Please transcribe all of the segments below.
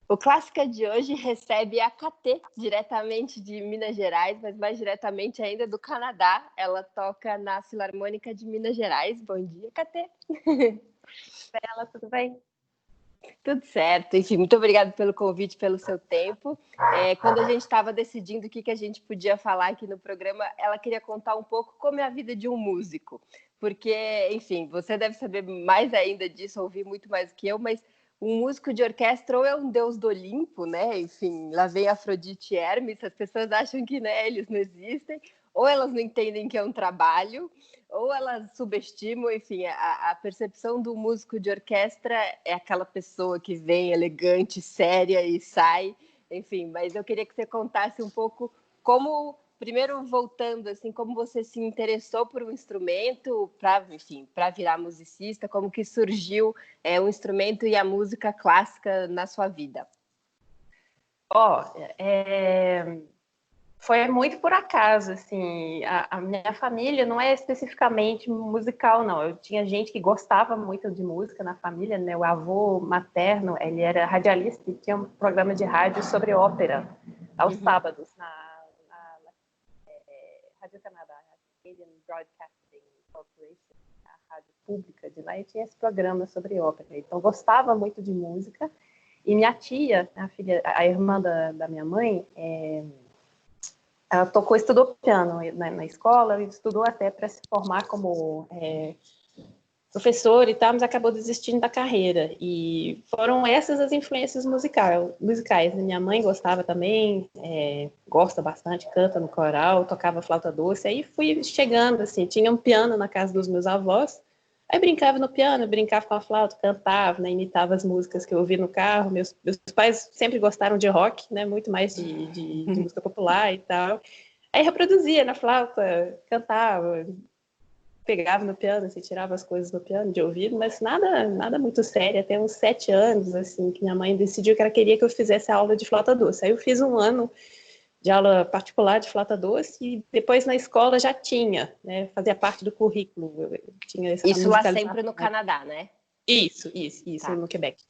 O Clássica de hoje recebe a Katê, diretamente de Minas Gerais, mas mais diretamente ainda do Canadá. Ela toca na Filarmônica de Minas Gerais. Bom dia, Katê. Bela, tudo bem? Tudo certo. Enfim, muito obrigada pelo convite, pelo seu tempo. Quando a gente estava decidindo o que a gente podia falar aqui no programa, ela queria contar um pouco como é a vida de um músico. Porque, enfim, você deve saber mais ainda disso, ouvir muito mais do que eu, mas um músico de orquestra ou é um deus do Olimpo, né? Enfim, lá vem Afrodite e Hermes, as pessoas acham que né, eles não existem, ou elas não entendem que é um trabalho, ou elas subestimam, enfim, a percepção do músico de orquestra é aquela pessoa que vem elegante, séria e sai, enfim, mas eu queria que você contasse um pouco como, primeiro voltando, assim, como você se interessou por um instrumento para virar musicista, como que surgiu o instrumento e a música clássica na sua vida? Foi muito por acaso, assim, a minha família não é especificamente musical, não. Eu tinha gente que gostava muito de música na família, né? O avô materno, ele era radialista e tinha um programa de rádio sobre ópera, aos sábados, na Rádio Canadá, Canadian Broadcasting Corporation, a rádio pública de lá, e tinha esse programa sobre ópera. Então, gostava muito de música. E minha tia, a irmã da minha mãe, ela estudou piano na escola, e estudou até para se formar como professor e tal, mas acabou desistindo da carreira. E foram essas as influências musicais. Minha mãe gostava também, gosta bastante, canta no coral, tocava flauta doce. Aí fui chegando, assim, tinha um piano na casa dos meus avós, aí brincava no piano, brincava com a flauta, cantava, né, imitava as músicas que eu ouvia no carro. Meus pais sempre gostaram de rock, né, muito mais de música popular e tal. Aí reproduzia na flauta, cantava, pegava no piano, assim, tirava as coisas do piano de ouvido, mas nada muito sério. Até uns 7 anos, assim, que minha mãe decidiu que ela queria que eu fizesse aula de flauta doce. Aí eu fiz um ano de aula particular de flauta doce e depois na escola já tinha, né, fazia parte do currículo. Eu tinha essa Isso lá musicalização. sempre no Canadá, né? Isso, Tá. no Quebec.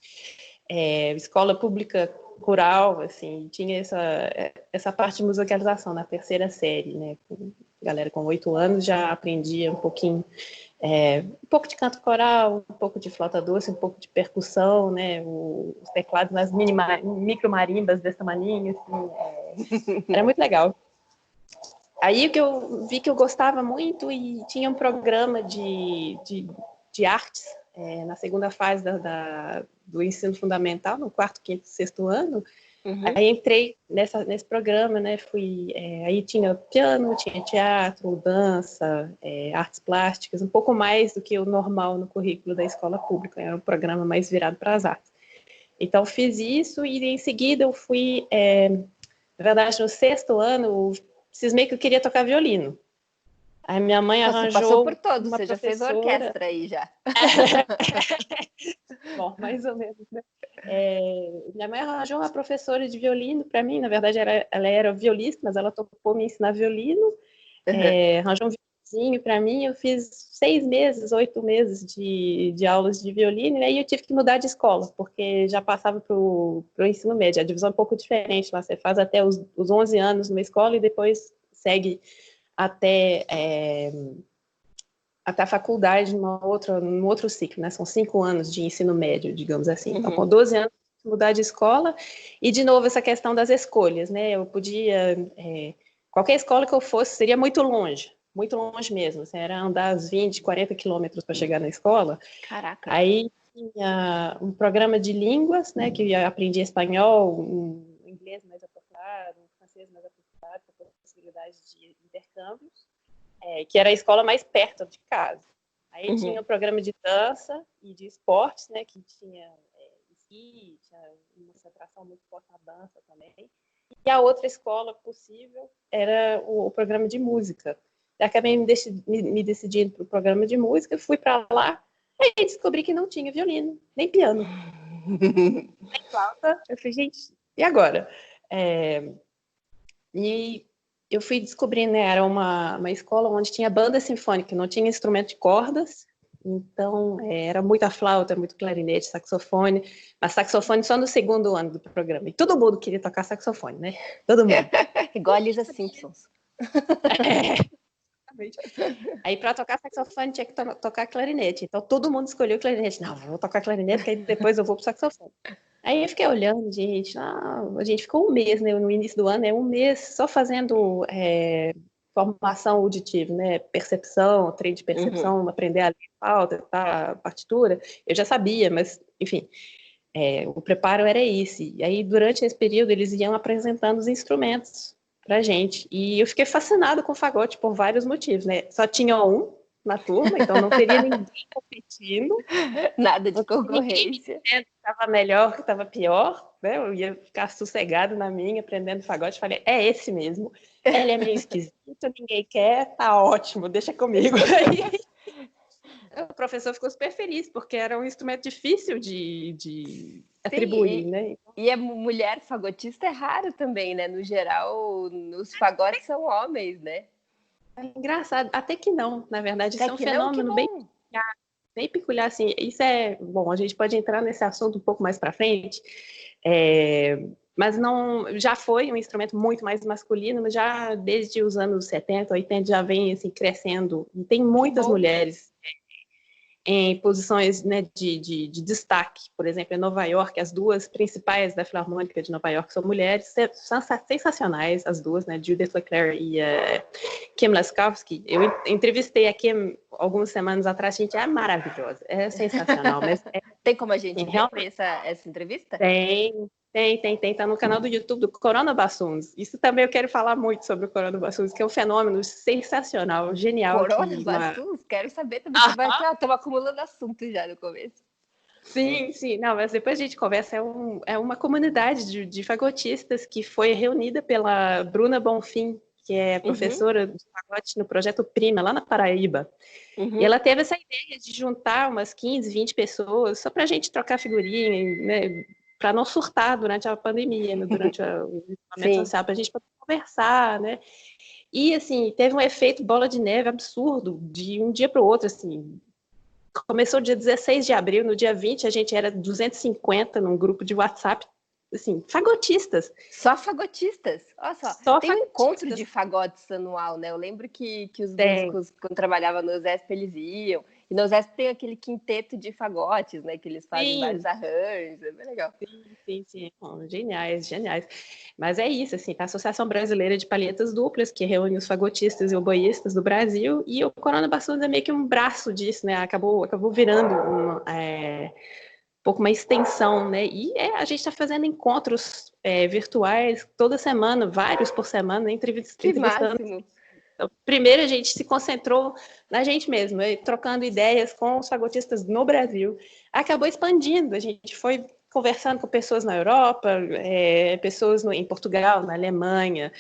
Escola pública rural, assim, tinha essa parte de musicalização na terceira série, né? Galera com 8 anos já aprendia um pouquinho, um pouco de canto coral, um pouco de flauta doce, um pouco de percussão, né? Os teclados nas micro marimbas desse tamanho, assim, era muito legal. Aí que eu vi que eu gostava muito e tinha um programa de artes na segunda fase do ensino fundamental, no 4º, 5º, 6º ano. Aí entrei nesse programa, né? Aí tinha piano, tinha teatro, dança, artes plásticas, um pouco mais do que o normal no currículo da escola pública. Era um programa mais virado para as artes. Então fiz isso e em seguida eu fui, na verdade, no 6º ano, cismei que eu queria tocar violino. Aí minha mãe arranjou. Você passou por todos, uma você já fez professora... orquestra aí já. Bom, mais ou menos, né? Minha mãe arranjou uma professora de violino para mim. Na verdade, ela era violista, mas ela topou me ensinar violino. Arranjou um violãozinho para mim. Eu fiz 6 meses, 8 meses de aulas de violino, e aí eu tive que mudar de escola, porque já passava para o ensino médio. A divisão é um pouco diferente lá. Você faz até os 11 anos numa escola e depois segue até a faculdade num outro ciclo, né? São 5 anos de ensino médio, digamos assim. Então, com 12 anos, mudar de escola. E, de novo, essa questão das escolhas, né? Eu podia... qualquer escola que eu fosse seria muito longe mesmo. Assim, era andar uns 20, 40 quilômetros para chegar na escola. Caraca. Aí tinha um programa de línguas, né? Que eu aprendi espanhol, um inglês mais aprofundado, um francês mais aprofundado, com possibilidade de intercâmbios. Que era a escola mais perto de casa. Aí tinha o programa de dança e de esportes, né, que tinha esqui, tinha uma concentração muito forte na dança também. E a outra escola possível era o programa de música. Eu acabei me decidindo para o programa de música, fui para lá, e descobri que não tinha violino, nem piano, nem flauta. Eu falei, gente, e agora? E eu fui descobrindo, né, era uma escola onde tinha banda sinfônica, não tinha instrumento de cordas, Então, era muita flauta, muito clarinete, saxofone, mas saxofone só no segundo ano do programa. E todo mundo queria tocar saxofone, né? Todo mundo. Igual a Lisa Simpsons. Exatamente. Aí, para tocar saxofone, tinha que tocar clarinete. Então, todo mundo escolheu clarinete. Não, vou tocar clarinete, que aí depois eu vou pro saxofone. Aí eu fiquei olhando, gente, a gente ficou um mês, né, no início do ano, um mês só fazendo formação auditiva, né, percepção, treino de percepção, aprender a ler pauta, a partitura. Eu já sabia, mas, enfim, o preparo era esse. E aí, durante esse período, eles iam apresentando os instrumentos pra gente. E eu fiquei fascinada com o fagote por vários motivos, né? Só tinha um na turma, então não teria ninguém competindo. Nada de concorrência. Que estava melhor, que estava pior, né? Eu ia ficar sossegado na minha, aprendendo fagote. Falei, é esse mesmo. Ele é meio esquisito, ninguém quer, tá ótimo, deixa comigo. Aí, o professor ficou super feliz, porque era um instrumento difícil de atribuir, né? E a mulher fagotista é raro também, né? No geral, os fagotes são homens, né? É engraçado, até que não, na verdade, isso é um fenômeno bem peculiar, assim, isso bom, a gente pode entrar nesse assunto um pouco mais para frente, mas não, já foi um instrumento muito mais masculino, mas já desde os anos 70, 80 já vem, assim, crescendo, e tem muitas mulheres em posições, né, de destaque. Por exemplo, em Nova York, as duas principais da Filarmônica de Nova York são mulheres, são sensacionais as duas, né, Judith LeClaire e Kim Laskowski. Eu entrevistei a Kim algumas semanas atrás, gente, é maravilhosa, é sensacional. Mas tem como a gente ver essa entrevista? Tem, tá no canal do YouTube do Corona Bassuns. Isso também eu quero falar muito sobre o Corona Bassuns, que é um fenômeno sensacional, genial. Corona Bassuns? Quero saber também. Estamos acumulando assunto já no começo. Sim, não, mas depois a gente conversa. É uma comunidade de fagotistas que foi reunida pela Bruna Bonfim, que é professora de fagote no Projeto Prima, lá na Paraíba. E ela teve essa ideia de juntar umas 15, 20 pessoas só para a gente trocar figurinha, né, para não surtar durante a pandemia, né, durante o isolamento social, para a gente poder conversar, né? E, assim, teve um efeito bola de neve absurdo, de um dia para o outro, assim. Começou dia 16 de abril, no dia 20 a gente era 250 num grupo de WhatsApp, assim, fagotistas. Só fagotistas? Olha só, tem um encontro de fagotes anual, né? Eu lembro que os músicos, quando trabalhava no Zesp, eles iam. E no Zesp tem aquele quinteto de fagotes, né? Que eles fazem vários arranjos, é bem legal. Sim. Bom, geniais. Mas é isso, assim, a Associação Brasileira de Palhetas Duplas, que reúne os fagotistas e oboístas do Brasil, e o Corona Bassuns é meio que um braço disso, né? Acabou virando um pouco uma extensão, né? E a gente está fazendo encontros virtuais toda semana, vários por semana, entrevistando. Máximo. Então, primeiro a gente se concentrou na gente mesmo, trocando ideias com os fagotistas no Brasil. Acabou expandindo, a gente foi conversando com pessoas na Europa, pessoas em Portugal, na Alemanha,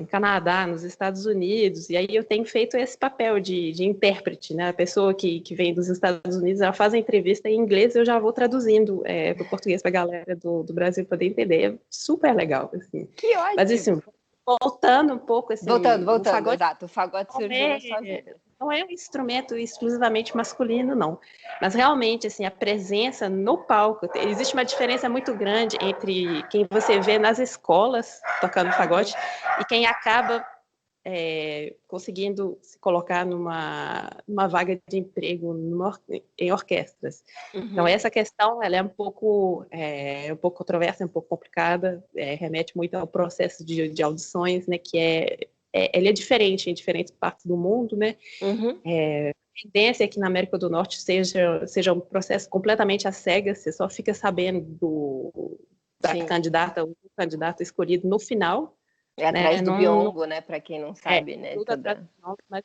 no Canadá, nos Estados Unidos, e aí eu tenho feito esse papel de intérprete, né? A pessoa que vem dos Estados Unidos, ela faz a entrevista em inglês, eu já vou traduzindo para o português para a galera do Brasil poder entender. É super legal, assim. Que ótimo! Mas, assim, voltando um pouco, assim... Voltando, o fagote surgiu na sua vida. Não é um instrumento exclusivamente masculino, não. Mas, realmente, assim, a presença no palco... Existe uma diferença muito grande entre quem você vê nas escolas tocando fagote e quem acaba conseguindo se colocar numa vaga de emprego em orquestras. Então, essa questão ela é um pouco controversa, um pouco complicada, remete muito ao processo de audições, né, que ele é diferente em diferentes partes do mundo, né? A tendência é que na América do Norte seja um processo completamente às cegas, você só fica sabendo da candidata, o candidato escolhido no final. Atrás do biombo, né? Para quem não sabe, né? Tudo atrás do biombo, mas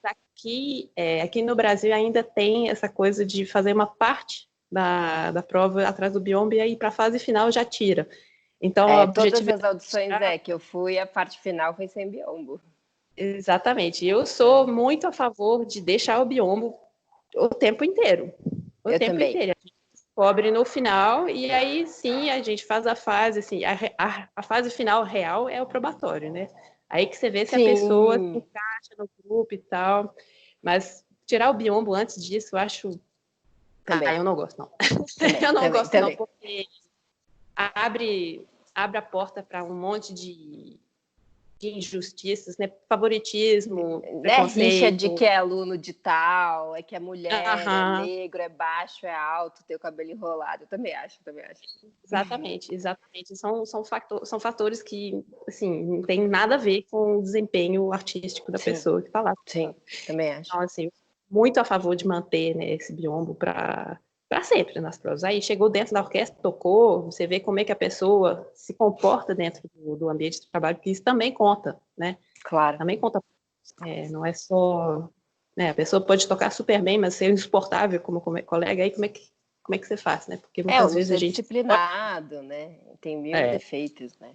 aqui no Brasil ainda tem essa coisa de fazer uma parte da prova atrás do biombo e aí para a fase final já tira. Então, todas as audições que eu fui, a parte final foi sem biombo. Exatamente. Eu sou muito a favor de deixar o biombo o tempo inteiro. Eu também. Inteiro. A gente descobre no final e aí sim a gente faz a fase, assim, a fase final real é o probatório, né? Aí que você vê se a pessoa se encaixa no grupo e tal. Mas tirar o biombo antes disso, eu acho Também. Eu não gosto, não. Também, Eu não também, gosto, também. não, porque abre a porta para um monte de injustiças, né? Favoritismo, Né? Rixa de preconceito. que é aluno de tal, é que é mulher, é Aham. negro, é baixo, é alto, tem o cabelo enrolado. Eu também acho. Exatamente. São fatores que, assim, não tem nada a ver com o desempenho artístico da Sim, pessoa que está lá. sim, também acho. Então, assim, muito a favor de manter, né, esse biombo para sempre nas provas. Aí chegou dentro da orquestra, tocou, você vê como é que a pessoa se comporta dentro do ambiente de trabalho, porque isso também conta, né? Claro. Também conta. Não é só... Né, a pessoa pode tocar super bem, mas ser insuportável como colega, aí como é que você faz, né? Porque muitas Ou não vezes a ser gente... disciplinado, né? Tem mil defeitos, né?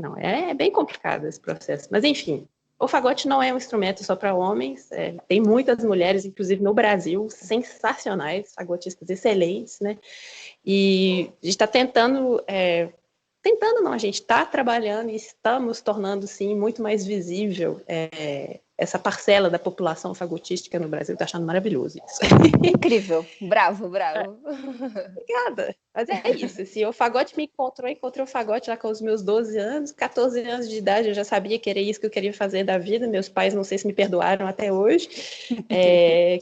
Não, é bem complicado esse processo. Mas, enfim, o fagote não é um instrumento só para homens. Tem muitas mulheres, inclusive no Brasil, sensacionais, fagotistas excelentes, né? E a gente está tentando... Tentando não, a gente está trabalhando e estamos tornando, sim, muito mais visível essa parcela da população fagotística no Brasil. Está achando maravilhoso isso. Incrível, bravo. Obrigada. Mas é isso, assim, o fagote me encontrei o fagote lá com os meus 12 anos, 14 anos de idade, eu já sabia que era isso que eu queria fazer da vida, meus pais não sei se me perdoaram até hoje,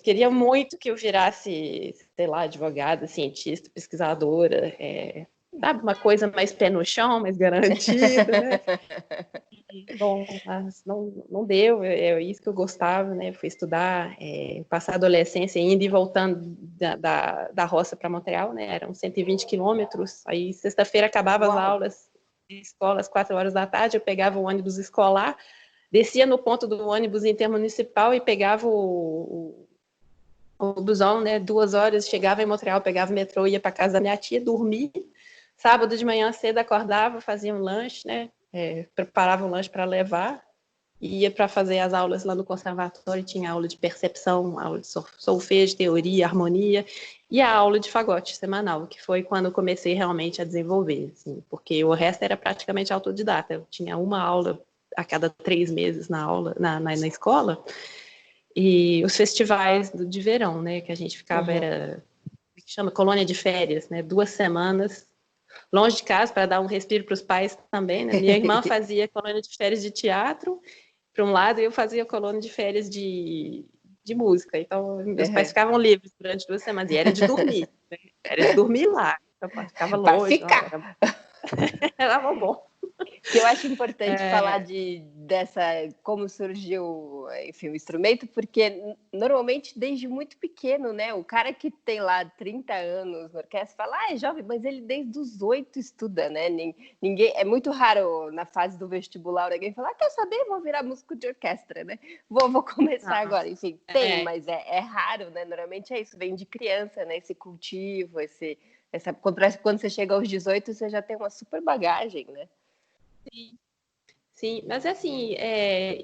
queria muito que eu virasse, sei lá, advogada, cientista, pesquisadora, sabe, uma coisa mais pé no chão, mais garantida, né? Bom, mas não deu, é isso que eu gostava, né? Fui estudar, passar a adolescência indo e voltando da roça para Montreal, né? Eram 120 quilômetros. Aí, sexta-feira, acabava as aulas de escola às 4 horas da tarde, eu pegava o ônibus escolar, descia no ponto do ônibus intermunicipal e pegava o busão, né? 2 horas, chegava em Montreal, pegava o metrô, ia para casa da minha tia, dormia. Sábado de manhã cedo acordava, fazia um lanche, né? Preparava um lanche para levar, e ia para fazer as aulas lá no conservatório, tinha aula de percepção, aula de solfejo, teoria, harmonia, e a aula de fagote semanal, que foi quando eu comecei realmente a desenvolver, assim, porque o resto era praticamente autodidata. Eu tinha uma aula a cada 3 meses na escola, e os festivais de verão, né, que a gente ficava, era, que chama colônia de férias, né, 2 semanas, longe de casa, para dar um respiro para os pais também, né? Minha irmã fazia colônia de férias de teatro, para um lado, e eu fazia colônia de férias de música. Então, meus pais ficavam livres durante 2 semanas, e era de dormir, né? Era de dormir lá. Então, ficava Para longe, ficar. Era bom. Que eu acho importante falar dessa como surgiu, enfim, o instrumento, porque normalmente desde muito pequeno, né? O cara que tem lá 30 anos na orquestra fala, é jovem, mas ele desde os 8 estuda, né? Ninguém, é muito raro na fase do vestibular alguém falar, quer saber? Vou virar músico de orquestra, né? Vou começar agora. Enfim, tem, mas é raro, né? Normalmente é isso, vem de criança, né? Esse cultivo, quando você chega aos 18, você já tem uma super bagagem, né? Sim, mas assim,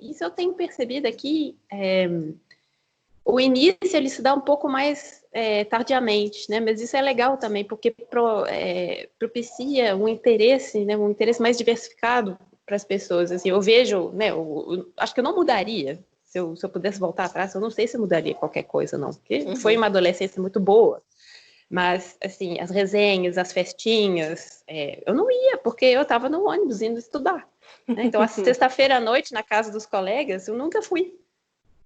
isso eu tenho percebido aqui, o início ele se dá um pouco mais tardiamente, né? Mas isso é legal também, porque propicia um interesse, né? Um interesse mais diversificado para as pessoas. Assim, eu vejo, né? Acho que eu não mudaria, se eu pudesse voltar atrás, eu não sei se eu mudaria qualquer coisa, não, porque foi uma adolescência muito boa. Mas, assim, as resenhas, as festinhas, eu não ia, porque eu estava no ônibus indo estudar. Né? Então, a sexta-feira à noite, na casa dos colegas, eu nunca fui.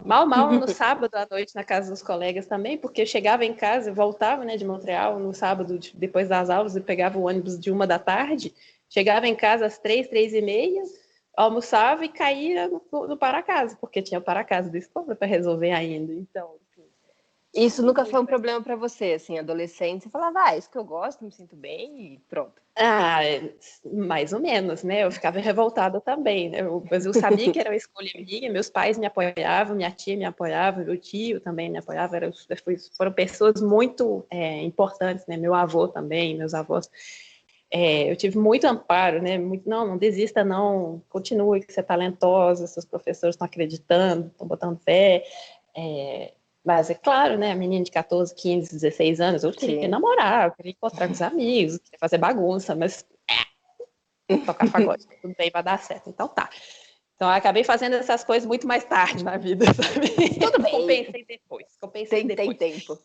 Mal no sábado à noite na casa dos colegas também, porque eu chegava em casa, voltava, né, de Montreal no sábado, depois das aulas, e pegava o ônibus de 1 da tarde, chegava em casa às 3, 3h30, almoçava e caía no para-casa, porque tinha o para-casa da escola para resolver ainda. Então, isso nunca foi um problema para você, assim, adolescente, você falava, isso que eu gosto, me sinto bem e pronto. Mais ou menos, né? Eu ficava revoltada também, né? Mas eu sabia que era uma escolha minha, meus pais me apoiavam, minha tia me apoiava, meu tio também me apoiava, foram pessoas muito importantes, né? Meu avô também, meus avós. Eu tive muito amparo, né? Não desista não, continue que você é talentosa, seus professores estão acreditando, estão botando fé. Mas é claro, né? A menina de 14, 15, 16 anos, eu queria namorar, eu queria encontrar com os amigos, eu queria fazer bagunça, mas tocar pagode, tudo bem, vai dar certo. Então tá. Então eu acabei fazendo essas coisas muito mais tarde na vida, sabe? Tudo bem. Compensei depois. Tem tempo.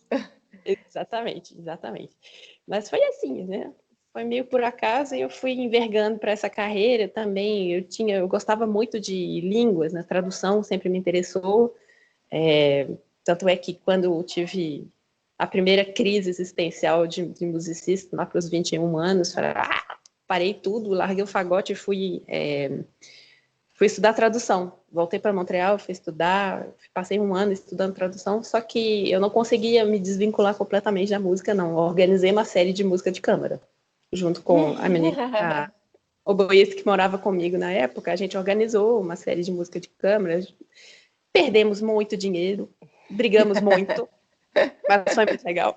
Exatamente, exatamente. Mas foi assim, né? Foi meio por acaso e eu fui envergando para essa carreira também. Eu gostava muito de línguas, né? Tradução sempre me interessou. Tanto é que quando eu tive a primeira crise existencial de musicista, lá para os 21 anos, falei, parei tudo, larguei o fagote e fui estudar tradução. Voltei para Montreal, fui estudar, passei um ano estudando tradução, só que eu não conseguia me desvincular completamente da música, não. Eu organizei uma série de música de câmara, junto com a menina, a oboísta que morava comigo na época. A gente organizou uma série de música de câmara, perdemos muito dinheiro, brigamos muito, mas foi muito legal.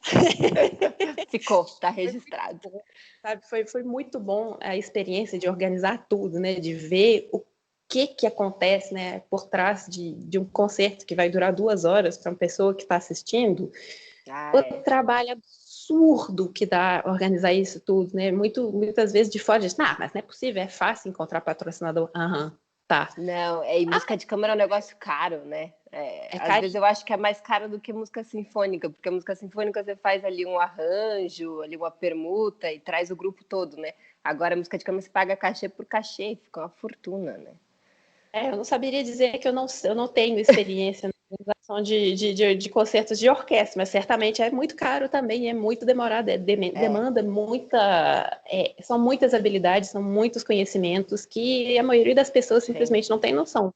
Ficou, tá registrado. Foi muito bom, sabe? Foi muito bom a experiência de organizar tudo, né? De ver o que acontece, né, por trás de um concerto que vai durar 2 horas para uma pessoa que está assistindo. O trabalho absurdo que dá organizar isso tudo, né? Muitas vezes de fora diz, mas não é possível, é fácil encontrar patrocinador. Tá. Não, e música de câmara é um negócio caro, né? Às vezes eu acho que é mais caro do que música sinfônica, porque a música sinfônica você faz ali um arranjo, ali uma permuta e traz o grupo todo, né? Agora a música de câmara você paga cachê por cachê, fica uma fortuna, né? Eu não saberia dizer que eu não tenho experiência na organização de concertos de orquestra, mas certamente é muito caro também, é muito demorado, demanda muita. São muitas habilidades, são muitos conhecimentos que a maioria das pessoas simplesmente não tem noção.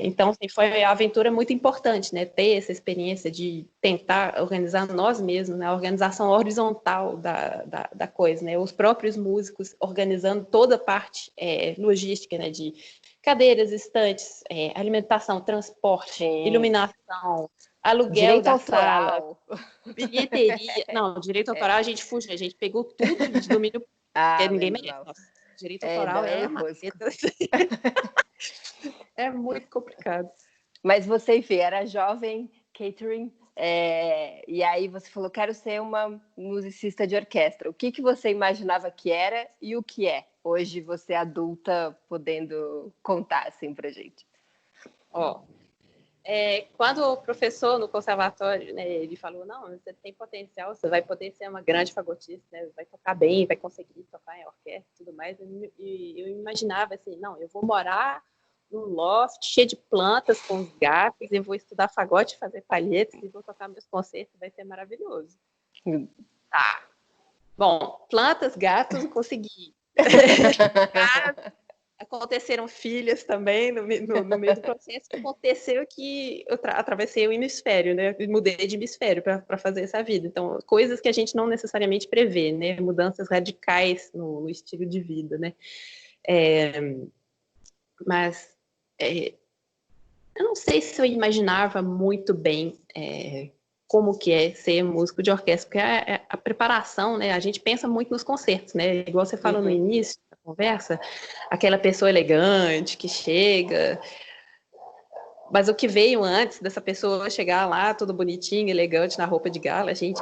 Então, assim, foi uma aventura muito importante, né? Ter essa experiência de tentar organizar nós mesmos, né? A organização horizontal da coisa, né? Os próprios músicos organizando toda a parte logística, né? De cadeiras, estantes, alimentação, transporte, iluminação, aluguel direito da autoral. Sala, bilheteria. Não, direito autoral a gente fugiu, a gente pegou tudo de domínio porque ninguém merece. Nossa, direito autoral é uma letra. É muito complicado. Mas você, enfim, era jovem, catering, e aí você falou, quero ser uma musicista de orquestra. O que você imaginava que era e o que é? Hoje você é adulta, podendo contar assim pra gente. Quando o professor no conservatório, né, ele falou, não, você tem potencial, você vai poder ser uma grande fagotista, né, vai tocar bem, vai conseguir tocar em orquestra e tudo mais, e eu imaginava assim, não, eu vou morar num loft cheio de plantas com os gatos, eu vou estudar fagote, fazer palhetes e vou tocar meus concertos, vai ser maravilhoso. Tá. Bom, plantas, gatos, consegui. Aconteceram filhas também no meio do processo. Aconteceu que eu atravessei o hemisfério, né? Mudei de hemisfério para fazer essa vida. Então, coisas que a gente não necessariamente prevê, né? Mudanças radicais no estilo de vida, né? Mas eu não sei se eu imaginava muito bem como que é ser músico de orquestra, porque a preparação, né? A gente pensa muito nos concertos, né? Igual você falou no início da conversa, aquela pessoa elegante que chega. Mas o que veio antes dessa pessoa chegar lá, todo bonitinho, elegante, na roupa de gala, gente,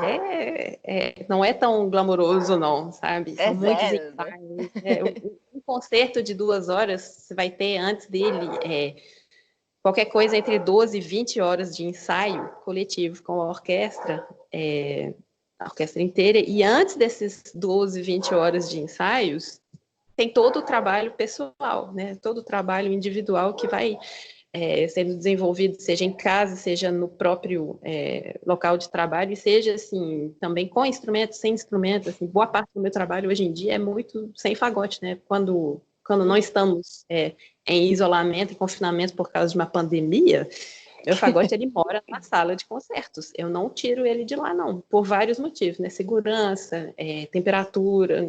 não é tão glamouroso, não, sabe? São muitos ensaios. Um concerto de 2 horas, você vai ter antes dele qualquer coisa entre 12 e 20 horas de ensaio coletivo com a orquestra inteira, e antes desses 12, 20 horas de ensaios, tem todo o trabalho pessoal, né? Todo o trabalho individual que vai sendo desenvolvido, seja em casa, seja no próprio local de trabalho, e seja, assim, também com instrumentos, sem instrumentos, assim, boa parte do meu trabalho hoje em dia é muito sem fagote, né? Quando não estamos em isolamento e confinamento por causa de uma pandemia, meu fagote, ele mora na sala de concertos. Eu não tiro ele de lá, não, por vários motivos, né? Segurança, temperatura,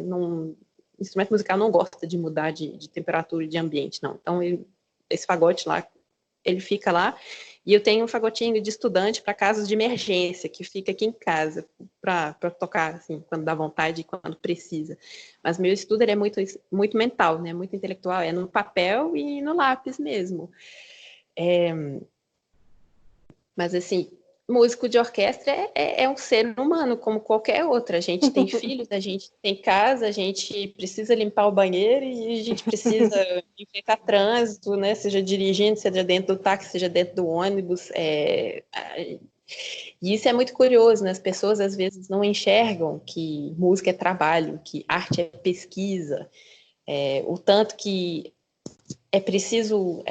instrumento musical não gosta de mudar de temperatura e de ambiente, não. Então, esse fagote lá, ele fica lá, e eu tenho um fagotinho de estudante para casos de emergência, que fica aqui em casa, para tocar, assim, quando dá vontade e quando precisa. Mas meu estudo ele é muito, muito mental, né? Muito intelectual, é no papel e no lápis mesmo. Mas, assim, músico de orquestra é um ser humano, como qualquer outro. A gente tem filhos, a gente tem casa, a gente precisa limpar o banheiro e a gente precisa enfrentar trânsito, né? Seja dirigindo, seja dentro do táxi, seja dentro do ônibus. E isso é muito curioso, né? As pessoas às vezes não enxergam que música é trabalho, que arte é pesquisa, o tanto que é preciso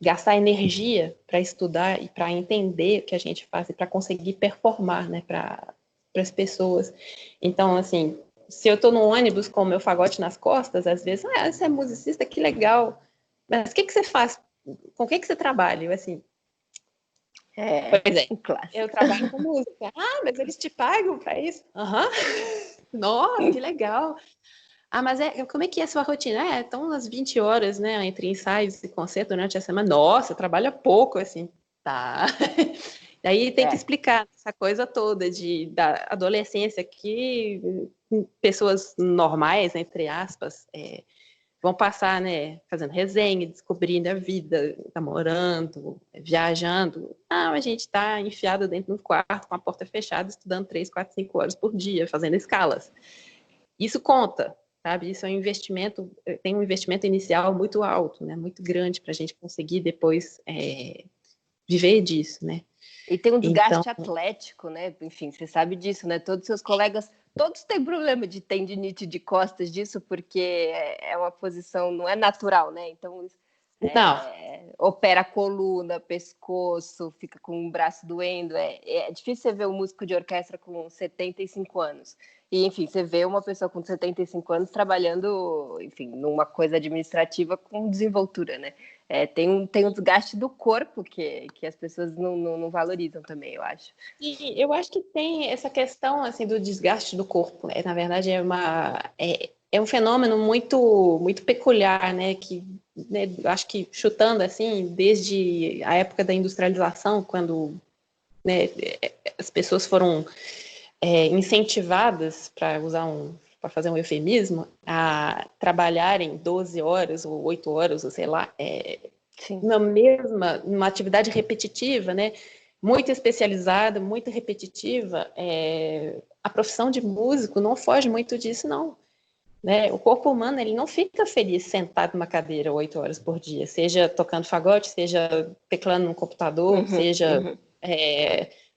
gastar energia para estudar e para entender o que a gente faz e para conseguir performar, né, para as pessoas. Então, assim, se eu estou no ônibus com o meu fagote nas costas, às vezes, você é musicista, que legal. Mas o que você faz? Com o que você trabalha? Eu, assim, pois é, um clássico. eu trabalho com música. Ah, mas eles te pagam para isso? Aham. Nossa, que legal. Ah, mas como é que é a sua rotina? Então umas 20 horas, né, entre ensaios e concerto durante a semana. Nossa, trabalha pouco, assim. Tá. Daí tem que explicar essa coisa toda da adolescência que pessoas normais, entre aspas, vão passar, né, fazendo resenha, descobrindo a vida, namorando, viajando. Ah, a gente está enfiado dentro de um quarto com a porta fechada, estudando 3, 4, 5 horas por dia, fazendo escalas. Isso conta, sabe? Isso é um investimento, tem um investimento inicial muito alto, né? Muito grande para a gente conseguir depois viver disso, né? E tem um desgaste atlético, né? Enfim, você sabe disso, né? Todos os seus colegas, todos têm problema de tendinite de costas disso, porque é uma posição, não é natural, né? Então, opera a coluna, pescoço, fica com o braço doendo. É difícil você ver um músico de orquestra com 75 anos. E, enfim, você vê uma pessoa com 75 anos trabalhando, enfim, numa coisa administrativa com desenvoltura, né? Tem um desgaste do corpo que as pessoas não valorizam também, eu acho. E eu acho que tem essa questão, assim, do desgaste do corpo, né? Na verdade, é um fenômeno muito, muito peculiar, né? Que, né, acho que chutando, assim, desde a época da industrialização, quando, né, as pessoas foram incentivadas, para fazer um eufemismo, a trabalharem 12 horas ou 8 horas, ou sei lá, numa atividade repetitiva, né? Muito especializada, muito repetitiva. A profissão de músico não foge muito disso, não. Né? O corpo humano, ele não fica feliz sentado numa cadeira 8 horas por dia, seja tocando fagote, seja teclando no computador, seja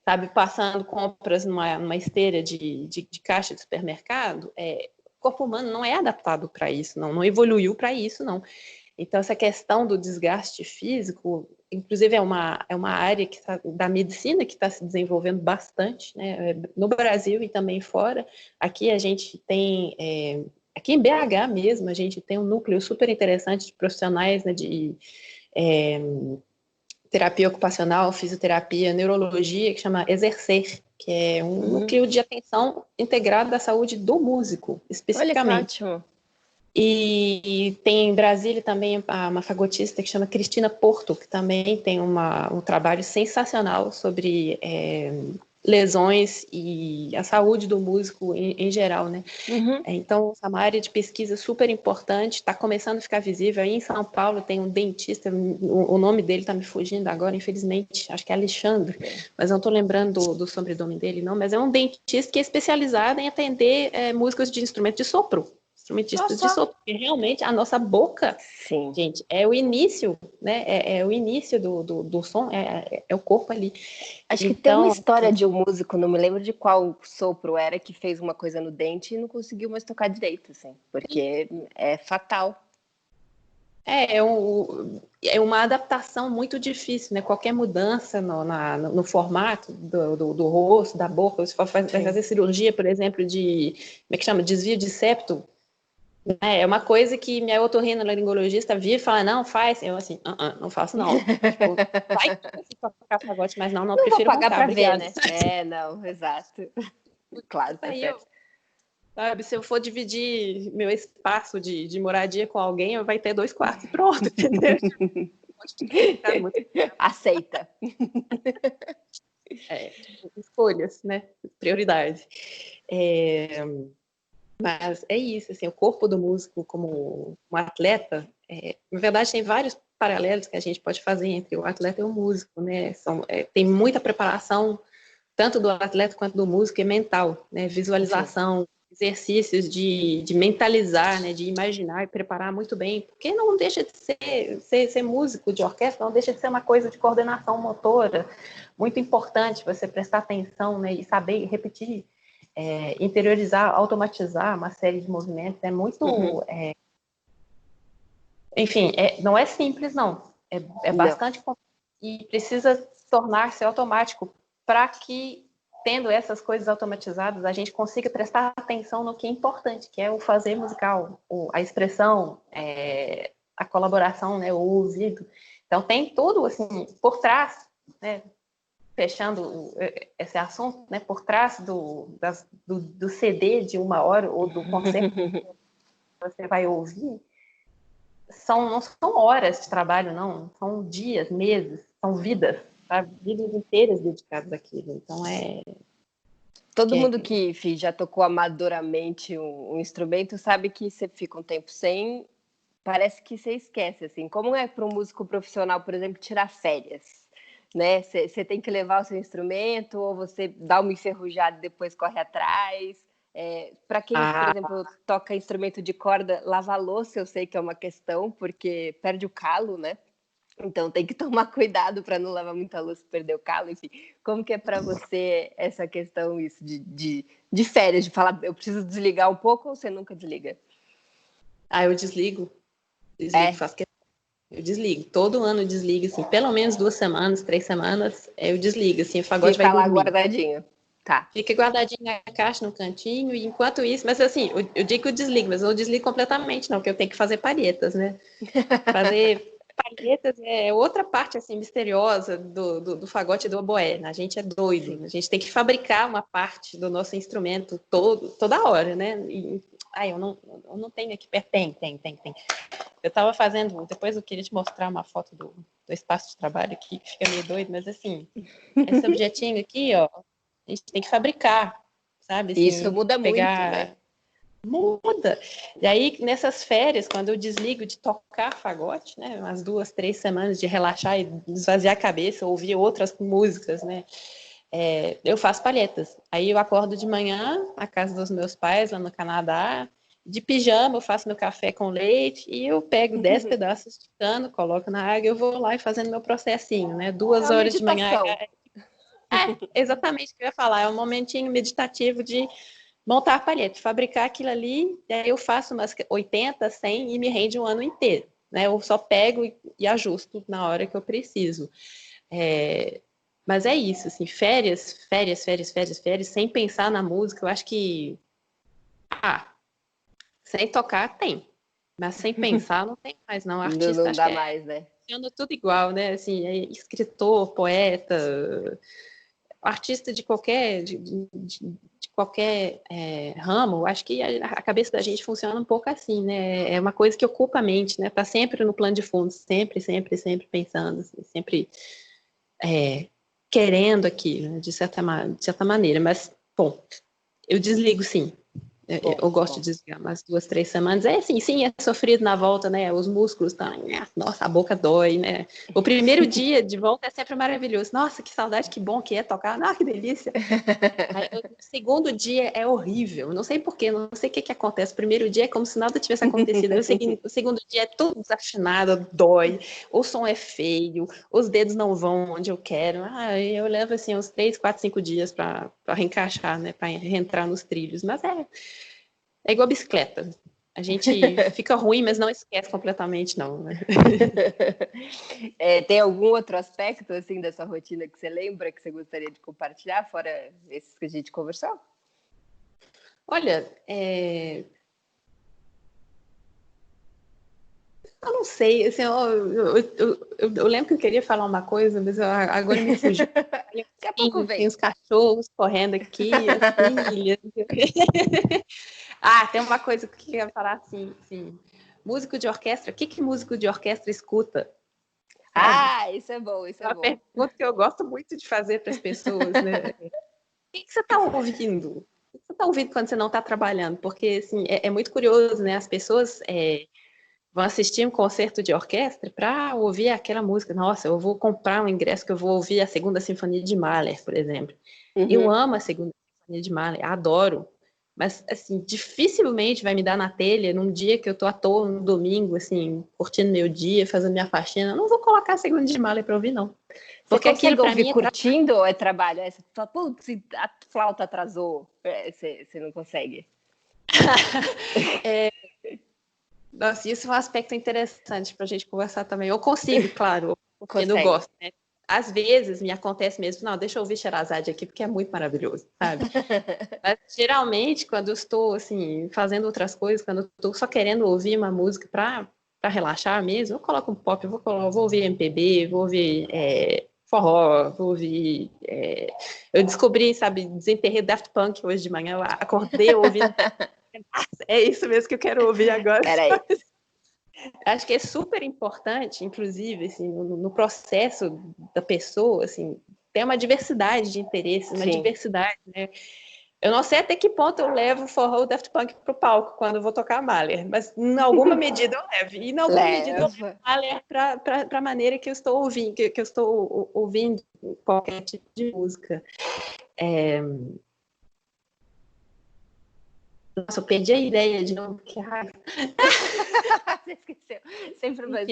sabe, passando compras numa esteira de caixa de supermercado. O corpo humano não é adaptado para isso, não evoluiu para isso, não. Então, essa questão do desgaste físico, inclusive, é uma área da medicina que está se desenvolvendo bastante, né? No Brasil e também fora. Aqui a gente tem, aqui em BH mesmo, a gente tem um núcleo super interessante de profissionais, né, de terapia ocupacional, fisioterapia, neurologia, que chama Exercer, que é um núcleo de atenção integrado à saúde do músico, especificamente. Olha que ótimo. E tem em Brasília também uma fagotista que chama Cristina Porto, que também tem um trabalho sensacional sobre lesões e a saúde do músico em geral, né? Então, é uma área de pesquisa super importante, está começando a ficar visível. Aí em São Paulo tem um dentista, o nome dele está me fugindo agora, infelizmente, acho que é Alexandre, mas não estou lembrando do sobrenome dele, não, mas é um dentista que é especializado em atender músicos de instrumento de sopro. Instrumentistas de sopro, porque realmente a nossa boca, gente, é o início, né? É o início do som, é o corpo ali. Acho que tem uma história de um músico, não me lembro de qual sopro era, que fez uma coisa no dente e não conseguiu mais tocar direito, assim, porque é fatal. É uma adaptação muito difícil, né? Qualquer mudança no formato do rosto, da boca, você vai fazer cirurgia, por exemplo, de, como é que chama? Desvio de septo. É uma coisa que minha otorrinolaringologista via e fala, não, faz. Eu assim, não faço não. Tipo, vai tocar fagote, mas não prefiro vou pagar montar, pra obrigada. ver, né? Não, exato. Claro, tá certo. Sabe, se eu for dividir meu espaço de moradia com alguém, vai ter 2 quartos, pronto, entendeu? Aceita. Escolhas, né? Prioridade. Mas é isso, assim, o corpo do músico como um atleta, na verdade tem vários paralelos que a gente pode fazer entre o atleta e o músico, né? Tem muita preparação, tanto do atleta quanto do músico, e mental, né? Visualização, exercícios de mentalizar, né, de imaginar e preparar muito bem, porque não deixa de ser músico de orquestra, não deixa de ser uma coisa de coordenação motora, muito importante você prestar atenção, né, e saber repetir, interiorizar, automatizar uma série de movimentos, é muito... enfim, não é simples, não. É bastante complexo e precisa tornar-se automático para que, tendo essas coisas automatizadas, a gente consiga prestar atenção no que é importante, que é o fazer musical, a expressão, a colaboração, né, o ouvido. Então, tem tudo, assim, por trás, né, fechando esse assunto, né, por trás do CD de 1 hora ou do concerto que você vai ouvir, não são horas de trabalho, não. São dias, meses, são vidas, sabe? Vidas inteiras dedicadas àquilo. Então, Todo mundo que, enfim, já tocou amadoramente um instrumento sabe que você fica um tempo sem, parece que você esquece, assim. Como é para um músico profissional, por exemplo, tirar férias? Né? Você tem que levar o seu instrumento ou você dá uma enferrujada e depois corre atrás? Para quem, por exemplo, toca instrumento de corda, lavar louça eu sei que é uma questão, porque perde o calo, né? Então tem que tomar cuidado para não lavar muita louça e perder o calo, enfim. Como que é para você essa questão isso de férias, de falar, eu preciso desligar um pouco ou você nunca desliga? Eu desligo, faço questão. Eu desligo, todo ano eu desligo, assim, pelo menos 2 semanas, 3 semanas, eu desligo, assim, o fagode vai dormir. Fica lá guardadinho. Tá. Fica guardadinho na caixa, no cantinho, e enquanto isso, mas assim, eu digo que eu desligo, mas eu não desligo completamente, não, porque eu tenho que fazer palhetas, né? Fazer palhetas é outra parte, assim, misteriosa do fagote e do oboé, né? A gente é doido, a gente tem que fabricar uma parte do nosso instrumento toda hora, né? Eu não tenho aqui perto, tem. Eu estava fazendo, depois eu queria te mostrar uma foto do espaço de trabalho aqui, que fica meio doido, mas assim, esse objetinho aqui, ó, a gente tem que fabricar, sabe? Assim, isso muda muito, né? Muda. E aí, nessas férias, quando eu desligo de tocar fagote, né, umas 2, 3 semanas de relaxar e esvaziar a cabeça, ouvir outras músicas, né, eu faço palhetas. Aí eu acordo de manhã, na casa dos meus pais, lá no Canadá, de pijama, eu faço meu café com leite e eu pego 10 pedaços de cano, coloco na água e eu vou lá e fazendo meu processinho, né, 2 horas de manhã. Exatamente o que eu ia falar, é um momentinho meditativo de montar a palheta, fabricar aquilo ali, aí eu faço umas 80, 100 e me rende um ano inteiro, né? Eu só pego e ajusto na hora que eu preciso. Mas é isso, assim, férias, sem pensar na música, eu acho que sem tocar tem, mas sem pensar não tem mais, não. Artista não dá mais, né? Funciona tudo igual, né? Assim, escritor, poeta, artista de qualquer ramo, acho que a cabeça da gente funciona um pouco assim, né? É uma coisa que ocupa a mente, né? Tá sempre no plano de fundo, sempre pensando, assim, sempre querendo aquilo, né? de certa maneira. Mas, bom, eu desligo sim. Eu gosto de desligar umas 2, 3 semanas. Sim, é sofrido na volta, né? Os músculos estão... Nossa, a boca dói, né? O primeiro dia de volta é sempre maravilhoso. Nossa, que saudade, que bom que é tocar. Nossa, que delícia. O segundo dia é horrível. Não sei porquê, não sei o que acontece. O primeiro dia é como se nada tivesse acontecido. O segundo dia é tudo desafinado, dói. O som é feio, os dedos não vão onde eu quero. Eu levo, assim, uns 3, 4, 5 dias para reencaixar, né? Para reentrar nos trilhos. Mas é igual bicicleta. A gente fica ruim, mas não esquece completamente, não. Né? Tem algum outro aspecto, assim, da sua rotina que você lembra, que você gostaria de compartilhar, fora esses que a gente conversou? Olha, eu não sei, assim, eu lembro que eu queria falar uma coisa, mas agora me fugiu. Daqui a pouco vem. Tem os cachorros correndo aqui, as filhas. Tem uma coisa que eu ia falar assim, músico de orquestra, o que músico de orquestra escuta? Isso é bom, isso é uma bom. Pergunta que eu gosto muito de fazer para as pessoas, né? O que você está ouvindo? O que você está ouvindo quando você não está trabalhando? Porque, assim, é muito curioso, né? As pessoas vão assistir um concerto de orquestra para ouvir aquela música. Nossa, eu vou comprar um ingresso que eu vou ouvir a Segunda Sinfonia de Mahler, por exemplo. Eu amo a Segunda Sinfonia de Mahler, adoro. Mas, assim, dificilmente vai me dar na telha num dia que eu tô à toa, no domingo, assim, curtindo meu dia, fazendo minha faxina. Eu não vou colocar Segunda de Mahler pra ouvir, não. Você Porque aquilo consegue pra ouvir mim é curtindo ou é trabalho? Aí você fala, putz, a flauta atrasou. Você não consegue. Nossa, isso é um aspecto interessante pra gente conversar também. Eu consigo, claro, porque não Consegue. gosto, né? Às vezes me acontece mesmo, não, deixa eu ouvir Sherazade aqui, porque é muito maravilhoso, sabe? Mas geralmente, quando eu estou, assim, fazendo outras coisas, quando eu estou só querendo ouvir uma música para relaxar mesmo, eu coloco um pop, vou ouvir MPB, vou ouvir forró, vou ouvir... Eu descobri, sabe, desenterrei Daft Punk hoje de manhã, eu acordei ouvindo... É isso mesmo que eu quero ouvir agora. Peraí. Acho que é super importante, inclusive, assim, no processo da pessoa, assim, ter uma diversidade de interesses, uma Sim. diversidade, né? Eu não sei até que ponto eu levo o forró Daft Punk pro palco quando eu vou tocar Mahler, mas em alguma medida eu levo. E em alguma medida eu levo Mahler para a maneira que eu estou ouvindo, que eu estou ouvindo qualquer tipo de música. Nossa, eu perdi a ideia de novo, que raiva. Você esqueceu. Sem problema.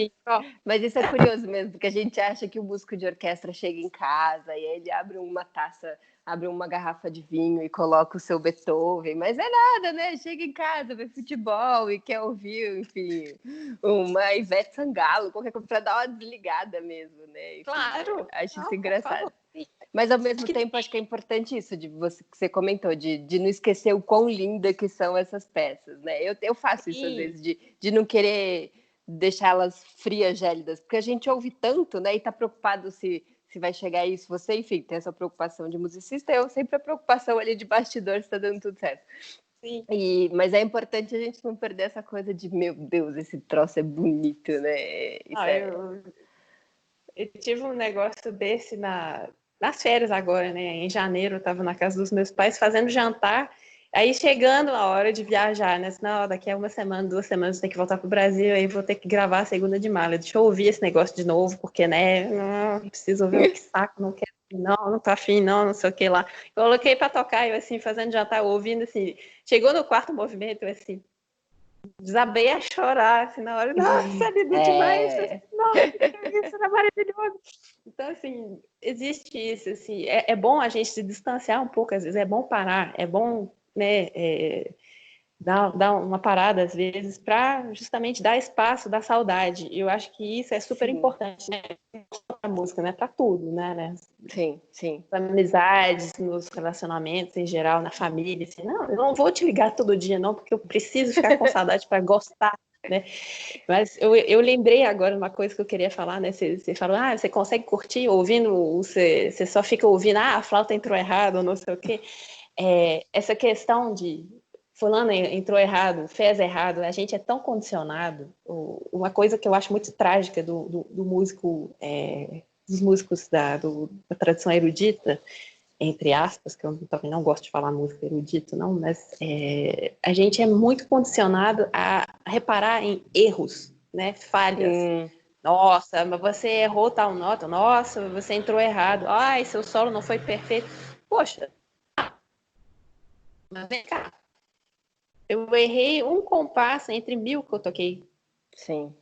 Mas isso é curioso mesmo, porque a gente acha que o músico de orquestra chega em casa e aí ele abre uma taça, abre uma garrafa de vinho e coloca o seu Beethoven, mas é nada, né? Chega em casa, vê futebol e quer ouvir, enfim, uma Ivete Sangalo, qualquer coisa, para dar uma desligada mesmo, né? Enfim, claro. acho isso engraçado. Mas ao mesmo tempo acho que é importante isso de você que você comentou, de não esquecer o quão linda que são essas peças, né? Eu faço isso às vezes, de não querer deixá-las frias, gélidas, porque a gente ouve tanto, né? E tá preocupado se vai chegar isso. Você, enfim, tem essa preocupação de musicista, eu sempre a preocupação ali de bastidor se tá dando tudo certo. Sim. Mas é importante a gente não perder essa coisa de, meu Deus, esse troço é bonito, né? Eu tive um negócio desse nas férias agora, né? Em janeiro, eu estava na casa dos meus pais fazendo jantar. Aí chegando a hora de viajar, né? Não, daqui a uma semana, 2 semanas, eu tenho que voltar pro Brasil, aí vou ter que gravar a Segunda de Mahler. Deixa eu ouvir esse negócio de novo, porque, né? Não preciso ouvir, que saco, não quero, não tô afim, não sei o que lá. Eu coloquei para tocar, eu assim, fazendo jantar, ouvindo assim. Chegou no quarto movimento, eu assim, desabei a chorar, assim, na hora. Nossa, é lindo demais! Nossa, isso era maravilhoso! Então, assim, existe isso, assim, é bom a gente se distanciar um pouco, às vezes, é bom parar, é bom, né, dar uma parada, às vezes, para justamente dar espaço da saudade. E eu acho que isso é super importante, né, para música, né, para tudo, né? Sim, sim. Nas amizades, nos relacionamentos em geral, na família, assim, não, eu não vou te ligar todo dia, não, porque eu preciso ficar com saudade para gostar, né? Mas eu lembrei agora uma coisa que eu queria falar, né? Você falou, você consegue curtir ouvindo, você só fica ouvindo, a flauta entrou errado, ou não sei o quê. Essa questão de fulano entrou errado, fez errado, a gente é tão condicionado. Uma coisa que eu acho muito trágica do músico, dos músicos da tradição erudita, entre aspas, que eu também não gosto de falar música erudita, não, mas a gente é muito condicionado a reparar em erros, né, falhas. Nossa, mas você errou tal nota. Nossa, você entrou errado. Ai, seu solo não foi perfeito. Poxa, mas vem cá. Eu errei um compasso entre 1000 que eu toquei. Sim.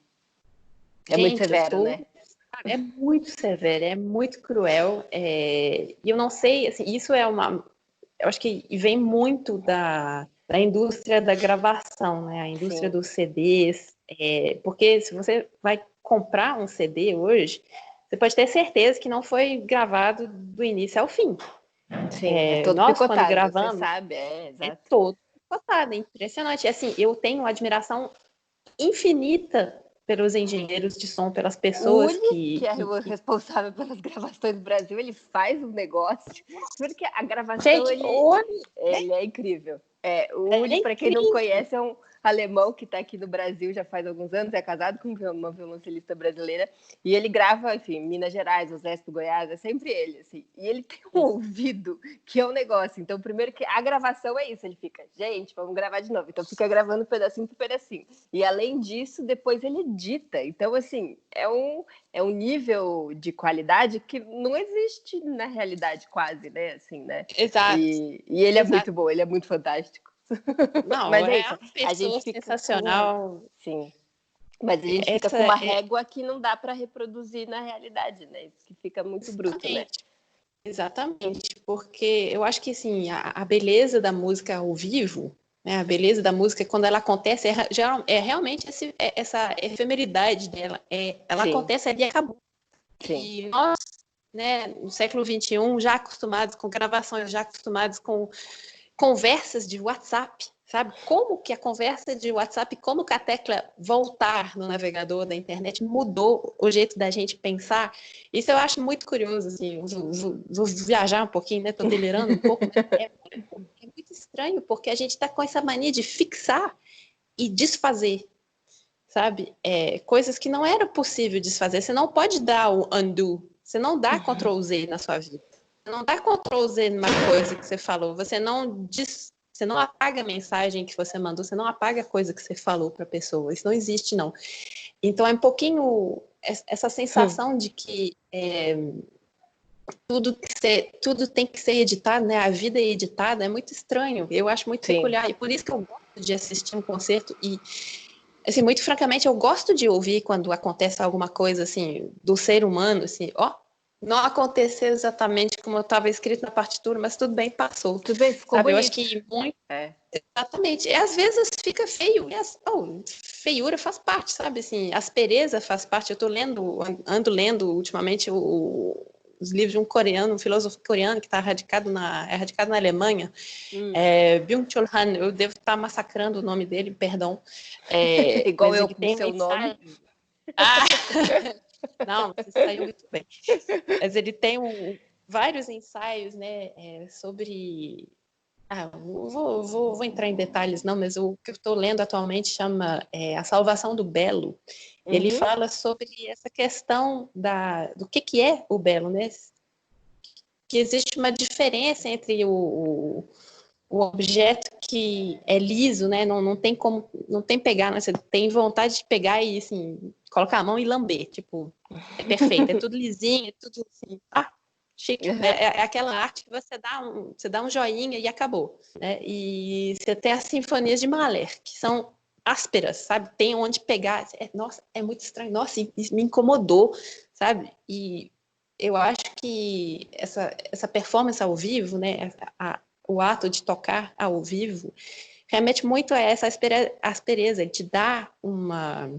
É muito severo, né? É muito severo, é muito cruel. E eu não sei, assim, isso é uma... Eu acho que vem muito da indústria da gravação, né? A indústria dos CDs. Porque se você vai comprar um CD hoje, você pode ter certeza que não foi gravado do início ao fim. Sim, é todo nós, picotado, quando gravamos, você sabe, exato. É todo picotado, é impressionante. Assim, eu tenho uma admiração infinita pelos engenheiros de som, pelas pessoas o que é o responsável pelas gravações do Brasil, ele faz um negócio, porque a gravação, gente, ele é incrível. O Uli, para quem não conhece, é um alemão que está aqui no Brasil já faz alguns anos, é casado com uma violoncelista brasileira, e ele grava, enfim, Minas Gerais, Osasco, Goiás, é sempre ele, assim. E ele tem um ouvido que é um negócio. Então, primeiro que a gravação é isso, ele fica, gente, vamos gravar de novo. Então, fica gravando pedacinho por pedacinho. E, além disso, depois ele edita. Então, assim, é um nível de qualidade que não existe na realidade quase, né? Assim, né? Exato. E ele é muito bom, ele é muito fantástico. Não, Mas é é isso, uma a pessoa gente fica sensacional. sim, mas a gente fica Essa com uma é régua que não dá para reproduzir na realidade, né? Isso que fica muito bruto, né? exatamente, exatamente, porque eu acho que assim, a beleza da música ao vivo, né, a beleza da música quando ela acontece é realmente essa efemeridade dela, ela Sim, acontece ali e acabou. sim. E nós, né, no século XXI, já acostumados com gravações, já acostumados com conversas de WhatsApp, sabe? Como que a conversa de WhatsApp, como que a tecla voltar no navegador da internet mudou o jeito da gente pensar. Isso eu acho muito curioso, assim, vou viajar um pouquinho, né? Tô delirando um pouco, mas é muito estranho, porque a gente está com essa mania de fixar e desfazer, sabe? Coisas que não era possível desfazer. Você não pode dar o undo, você não dá Ctrl Z na sua vida. Você não dá Ctrl Z numa coisa que você falou. Você não apaga a mensagem que você mandou, você não apaga a coisa que você falou para a pessoa. Isso não existe, não. Então é um pouquinho essa sensação de que tudo tem que ser editado, né? A vida é editada, é muito estranho. Eu acho muito Sim. peculiar. E por isso que eu gosto de assistir um concerto e assim, muito francamente, eu gosto de ouvir quando acontece alguma coisa assim do ser humano, assim, ó, não aconteceu exatamente como estava escrito na partitura, mas tudo bem, passou. Tudo bem, ficou Sabe? Eu acho bonito. que muito É. exatamente. E às vezes fica feio, feiura faz parte, sabe? Assim, aspereza faz parte. Eu tô ando lendo ultimamente os livros de um coreano, um filósofo coreano que está radicado na Alemanha, Byung-Chul Han. Eu devo estar massacrando o nome dele, perdão. Igual Mas eu ele com o tem um seu nome. ensaio. Ah, não, você saiu muito bem. Mas ele tem vários ensaios, né, sobre. Vou entrar em detalhes, não, mas o que eu estou lendo atualmente chama A Salvação do Belo. Ele Uhum. fala sobre essa questão do que é o belo, né? Que existe uma diferença entre o objeto que é liso, né? Não tem como, não tem pegar, né? Você tem vontade de pegar e assim, colocar a mão e lamber, tipo, é perfeito, é tudo lisinho, é tudo assim, chique, né? Uhum. É aquela arte que você dá um joinha e acabou, né? E você tem as sinfonias de Mahler, que são ásperas, sabe? Tem onde pegar, nossa, é muito estranho, nossa, isso me incomodou, sabe? E eu acho que essa performance ao vivo, né? O ato de tocar ao vivo remete muito a essa aspereza, de dar uma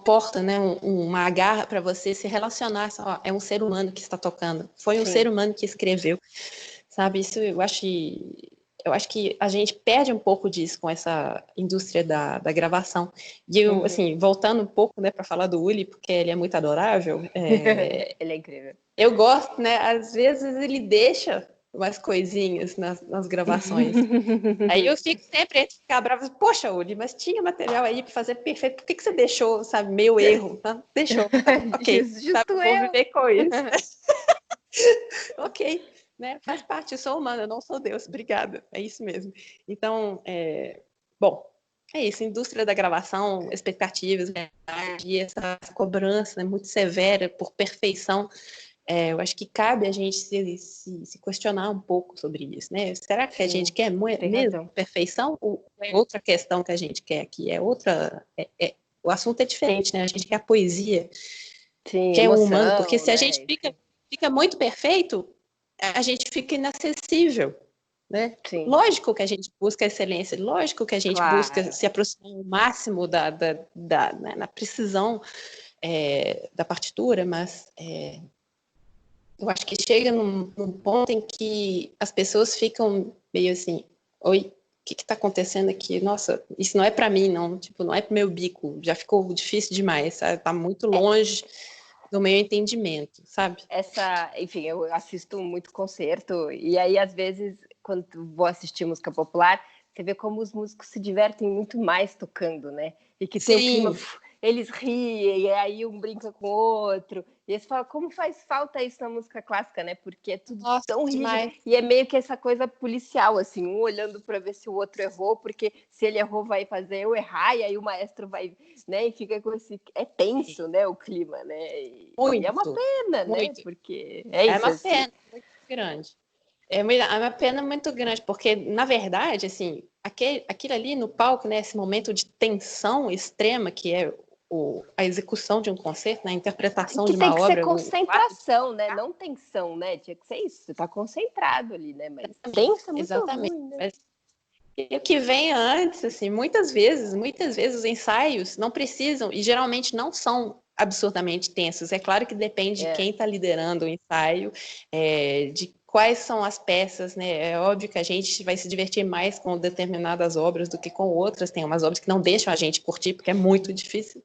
porta, né, uma agarra para você se relacionar. Ó, é um ser humano que está tocando, foi um Sim. ser humano que escreveu, sabe? Isso eu acho que a gente perde um pouco disso com essa indústria da gravação. E eu, Uhum. assim, voltando um pouco, né, para falar do Uli, porque ele é muito adorável, Ele é incrível. eu gosto, né? Às vezes ele deixa umas coisinhas nas gravações. Aí eu fico sempre entre ficar brava, poxa, Uli, mas tinha material aí para fazer perfeito, por que você deixou, sabe, meu erro? Não, deixou, tá, ok, sabe, Justo vou eu. viver com isso. Ok, né? Faz parte, eu sou humana, eu não sou Deus, obrigada, é isso mesmo. Então, bom, é isso, indústria da gravação, expectativas, e essa cobrança, né, muito severa por perfeição. Eu acho que cabe a gente se questionar um pouco sobre isso, né? Será que a gente Sim, quer tem mesmo razão. perfeição? Ou é outra questão que a gente quer aqui? O assunto é diferente, né? A gente quer a poesia, Sim, quer o humano, porque emoção, se a né? gente Enfim. fica muito perfeito, a gente fica inacessível, né? Sim, Lógico que a gente busca excelência, lógico que a gente busca claro. se aproximar ao máximo né, na precisão da partitura, mas eu acho que chega num ponto em que as pessoas ficam meio assim, oi, o que está acontecendo aqui? Nossa, isso não é para mim, não, tipo, não é pro meu bico, já ficou difícil demais, sabe? Tá muito longe do meu entendimento, sabe? Enfim, eu assisto muito concerto e aí às vezes quando vou assistir música popular, você vê como os músicos se divertem muito mais tocando, né? E que tem o clima, Sim, eles riem, e aí um brinca com o outro. E aí você fala, como faz falta isso na música clássica, né? Porque é tudo nossa, tão rígido demais. e é meio que essa coisa policial, assim, um olhando para ver se o outro errou, porque se ele errou vai fazer eu errar e aí o maestro vai, né? E fica com esse é tenso, né? O clima, né? E é uma Muito, pena, né? muito. Porque é É isso. uma pena muito grande. É uma pena muito grande, porque, na verdade, assim, aquilo ali no palco, né, esse momento de tensão extrema que é a execução de um concerto, né, a interpretação Que de tem uma que ser obra, o ato de concentração, né? tocar, Não tensão, né? Tinha que ser isso, você tá concentrado ali, né? Mas tenso é muito exatamente. ruim, né? Mas, e o que vem antes, assim, muitas vezes os ensaios não precisam, e geralmente não são absurdamente tensos. É claro que depende de É. quem está liderando o ensaio, de quais são as peças, né? É óbvio que a gente vai se divertir mais com determinadas obras do que com outras. Tem umas obras que não deixam a gente curtir, porque é muito difícil.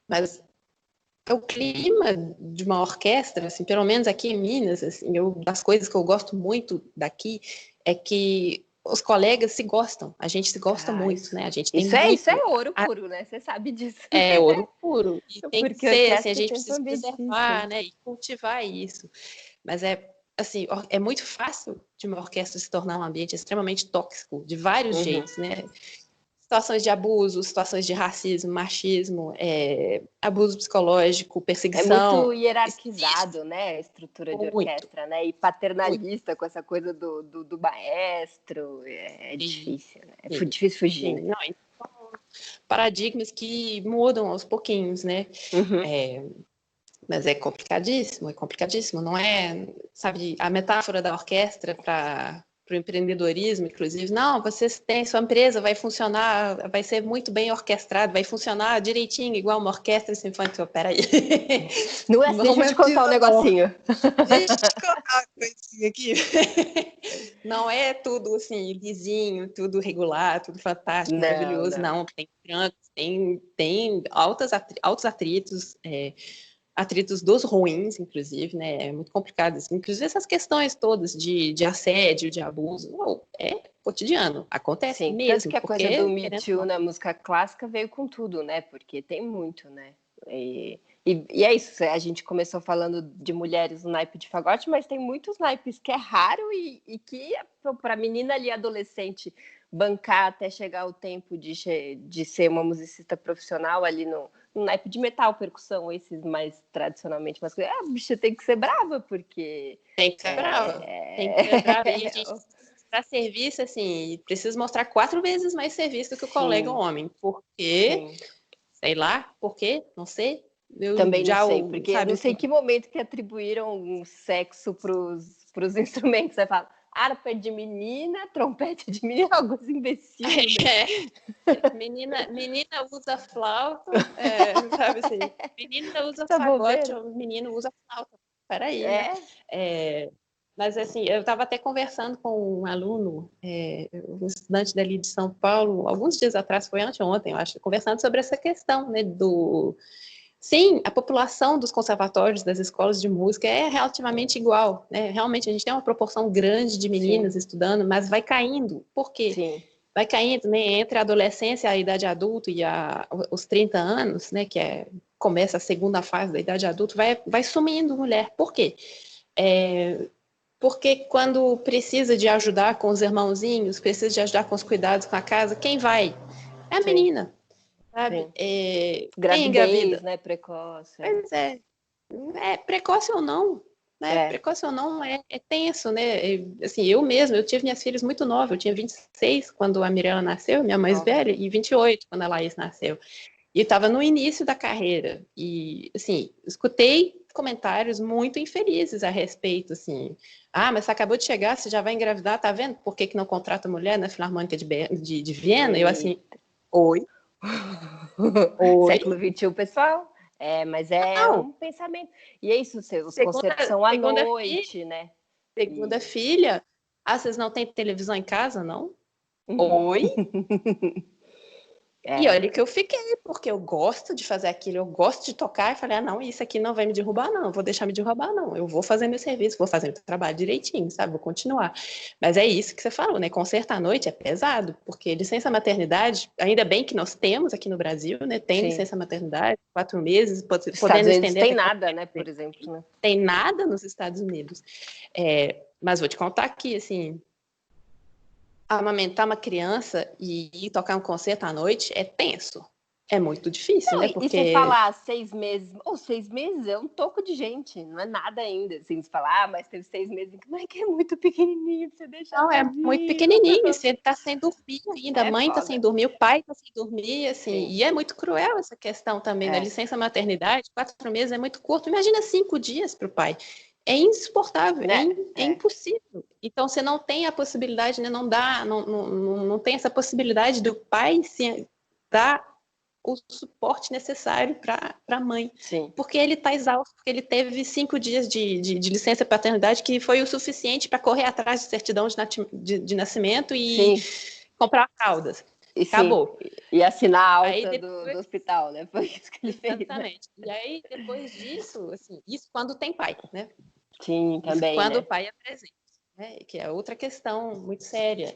Mas o clima de uma orquestra, assim, pelo menos aqui em Minas, assim, das coisas que eu gosto muito daqui é que os colegas se gostam, a gente se gosta muito, né? A gente tem isso muito. é ouro puro, né? Você sabe disso. É ouro puro. E tem que Porque ser, assim, a orquestra é gente sempre um precisa ambiente preservar, difícil. né? E cultivar isso. Mas assim, é muito fácil de uma orquestra se tornar um ambiente extremamente tóxico, de vários jeitos, né? Situações de abuso, situações de racismo, machismo, abuso psicológico, É muito perseguição. hierarquizado, né? A estrutura de Muito, orquestra, né? E muito. paternalista com essa coisa do maestro. É Sim, difícil, né? É sim, difícil fugir, sim. né? Não, então, paradigmas que mudam aos pouquinhos, né? Uhum. É, mas é complicadíssimo, é complicadíssimo. Não é, sabe, a metáfora da orquestra para o empreendedorismo, inclusive, não, vocês têm sua empresa, vai funcionar, vai ser muito bem orquestrado, vai funcionar direitinho, igual uma orquestra sinfônica. Peraí. Não é assim, deixa Não eu é te contar um pisa, não. negocinho. Deixa eu te contar uma coisinha aqui. Não é tudo assim, lisinho, tudo regular, tudo fantástico, Não, maravilhoso, não. não. Tem trancos, tem altos atritos, atritos dos ruins, inclusive, né? É muito complicado. Assim. Inclusive, essas questões todas de assédio, de abuso, não, é cotidiano, acontece Sim, tanto mesmo, que a coisa do porque, Me querendo ou Too não, na música clássica veio com tudo, né? Porque tem muito, né? E é isso, a gente começou falando de mulheres no naipe de fagote, mas tem muitos naipes que é raro e que para a menina ali adolescente bancar até chegar o tempo de ser uma musicista profissional ali no naipe de metal, percussão, esses mais tradicionalmente masculinos. A bicha tem que ser brava, porque tem que ser brava. Tem que ser brava. E a gente para serviço, assim, precisa mostrar 4 vezes mais serviço do que o colega sim, homem. Porque, sim. sei lá, por quê? Não sei. Eu Também não já, sei, porque eu sabe não sei assim, em que momento que atribuíram um sexo para os instrumentos. Você fala, harpa de menina, trompete de menina, algo imbecil, né? menina usa flauta, sabe assim, menina usa Essa fagote, bobeira. ou menino usa flauta. Peraí, né? É, Mas assim, eu estava até conversando com um aluno, um estudante dali de São Paulo, alguns dias atrás, foi anteontem, eu acho, conversando sobre essa questão, né, Sim, a população dos conservatórios, das escolas de música é relativamente igual, né? Realmente a gente tem uma proporção grande de sim, meninas estudando, mas vai caindo. Por quê? sim. Vai caindo, né? Entre a adolescência, a idade adulta e os 30 anos, né? Começa a segunda fase da idade adulta, vai sumindo mulher. Por quê? Porque quando precisa de ajudar com os irmãozinhos, precisa de ajudar com os cuidados com a casa, quem vai? É a Sim, menina, sabe? sim. Quem Gravidez, engravida? né? Precoce. Pois é. Precoce ou não, né? É. Precoce ou não é tenso, né? Assim, eu mesma, eu tive minhas filhas muito novas, eu tinha 26 quando a Mirella nasceu, minha mais Nossa. velha, e 28 quando a Laís nasceu. E estava no início da carreira. E, assim, escutei comentários muito infelizes a respeito, assim. Ah, mas você acabou de chegar, você já vai engravidar, tá vendo? Por que não contrata mulher na Filarmônica de Viena? Eu, assim, Eita. oi, oi. Século XXI, pessoal. É, mas é Não, um pensamento. E é isso, os segunda, concertos são à segunda filha. noite, né? Segunda E... filha. Ah, vocês não têm televisão em casa, não? Uhum. Oi? E É, olha que eu fiquei, porque eu gosto de fazer aquilo, eu gosto de tocar, e falei, ah, não, isso aqui não vai me derrubar, não, eu vou deixar me derrubar, não. Eu vou fazer meu serviço, vou fazer meu trabalho direitinho, sabe? Vou continuar. Mas é isso que você falou, né? Concerto à noite é pesado, porque licença maternidade, ainda bem que nós temos aqui no Brasil, né? Tem sim. licença maternidade, 4 meses, Os Estados podendo Unidos estender tem até nada, 4 né? Por meses. exemplo, né? Tem nada nos Estados Unidos. Mas vou te contar aqui, assim, amamentar uma criança e ir tocar um concerto à noite é tenso. é muito difícil, Não, né? e se Porque falar 6 meses, ou 6 meses é um toco de gente, não é nada ainda. Assim, se falar, mas teve 6 meses, não é que é muito pequenininho pra você deixar não, é muito tadinho. pequenininho, você tá sem dormir ainda, a É mãe tá sem foda. dormir, o pai tá sem dormir, assim, Sim. e é muito cruel essa questão também da É. licença maternidade, 4 meses é muito curto, imagina 5 dias para o pai, é insuportável, Né? é impossível, então você não tem a possibilidade, né, não tem essa possibilidade do pai se dar o suporte necessário para a mãe. Sim. Porque ele está exausto, porque ele teve 5 dias de licença paternidade, que foi o suficiente para correr atrás de certidão de nascimento e Sim. comprar fraldas. E sim, Acabou. e assinar a Aí alta depois, do hospital, né? Foi isso que ele fez, né? exatamente. E aí, depois disso, assim, isso quando tem pai, né? Sim, Isso também, quando o né? pai é presente. Né, que é outra questão muito séria.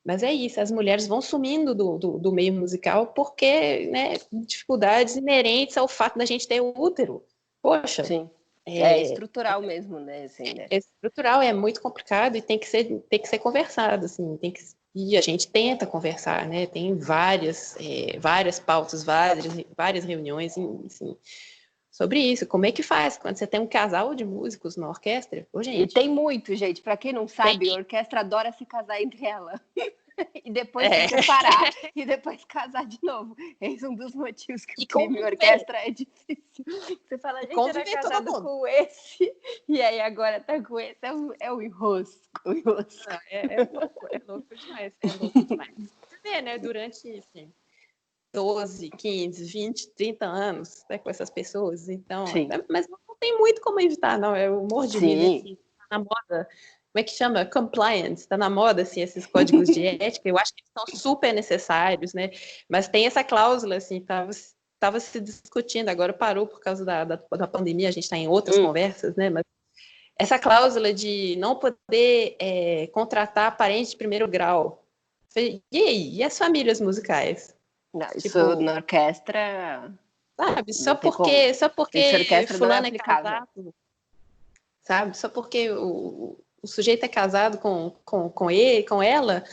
Mas é isso, as mulheres vão sumindo do meio musical porque, né, dificuldades inerentes ao fato da gente ter útero. Poxa, Sim. É estrutural mesmo, né? Assim, né? é estrutural, é muito complicado e tem que ser conversado, assim, e a gente tenta conversar, né? Tem várias pautas, várias reuniões, assim, sobre isso. Como é que faz quando você tem um casal de músicos na orquestra? Ô, E gente, tem muito, gente. Para quem não tem. sabe, a orquestra adora se casar entre ela. E depois se É. separar. E depois casar de novo. Esse é um dos motivos que o E clima em conviver. orquestra é difícil. Você fala, a E gente era conviver todo casado mundo. com esse. E aí agora tá com esse. É o enrosco. O enrosco. Não, é louco demais. É louco demais. Você vê, né? Durante, assim, 12, 15, 20, 30 anos, né, com essas pessoas. Então, Sim. mas não tem muito como evitar, não. É o humor de rir, né? Sim. Assim, tá na moda. Como é que chama? Compliance. Tá na moda, assim, esses códigos de ética. Eu acho que eles são super necessários, né? Mas tem essa cláusula, assim, tava se discutindo, agora parou por causa da pandemia, a gente está em outras conversas, né? Mas essa cláusula de não poder contratar parente de primeiro grau. E aí? E as famílias musicais? Não, isso Tipo, na orquestra sabe? Só não tem como. porque, só Essa porque orquestra não é fulano é aplicável. casado, sabe? Só porque o sujeito é casado com ele, com ela,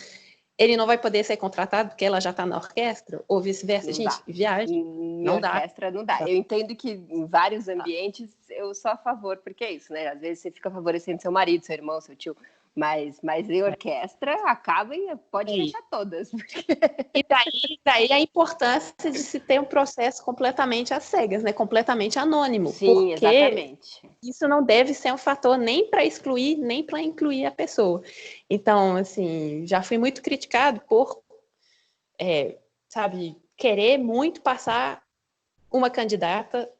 ele não vai poder ser contratado porque ela já está na orquestra, ou vice-versa. Não Gente, dá. viagem, Em não dá. orquestra não dá. Eu entendo que em vários ambientes eu sou a favor, porque é isso, né? Às vezes você fica favorecendo seu marido, seu irmão, seu tio, mas em orquestra acaba e pode É. fechar todas. E daí a importância de se ter um processo completamente às cegas, né? Completamente anônimo, Sim, porque exatamente. isso não deve ser um fator nem para excluir, nem para incluir a pessoa. Então, assim, já fui muito criticado por, sabe, querer muito passar uma candidata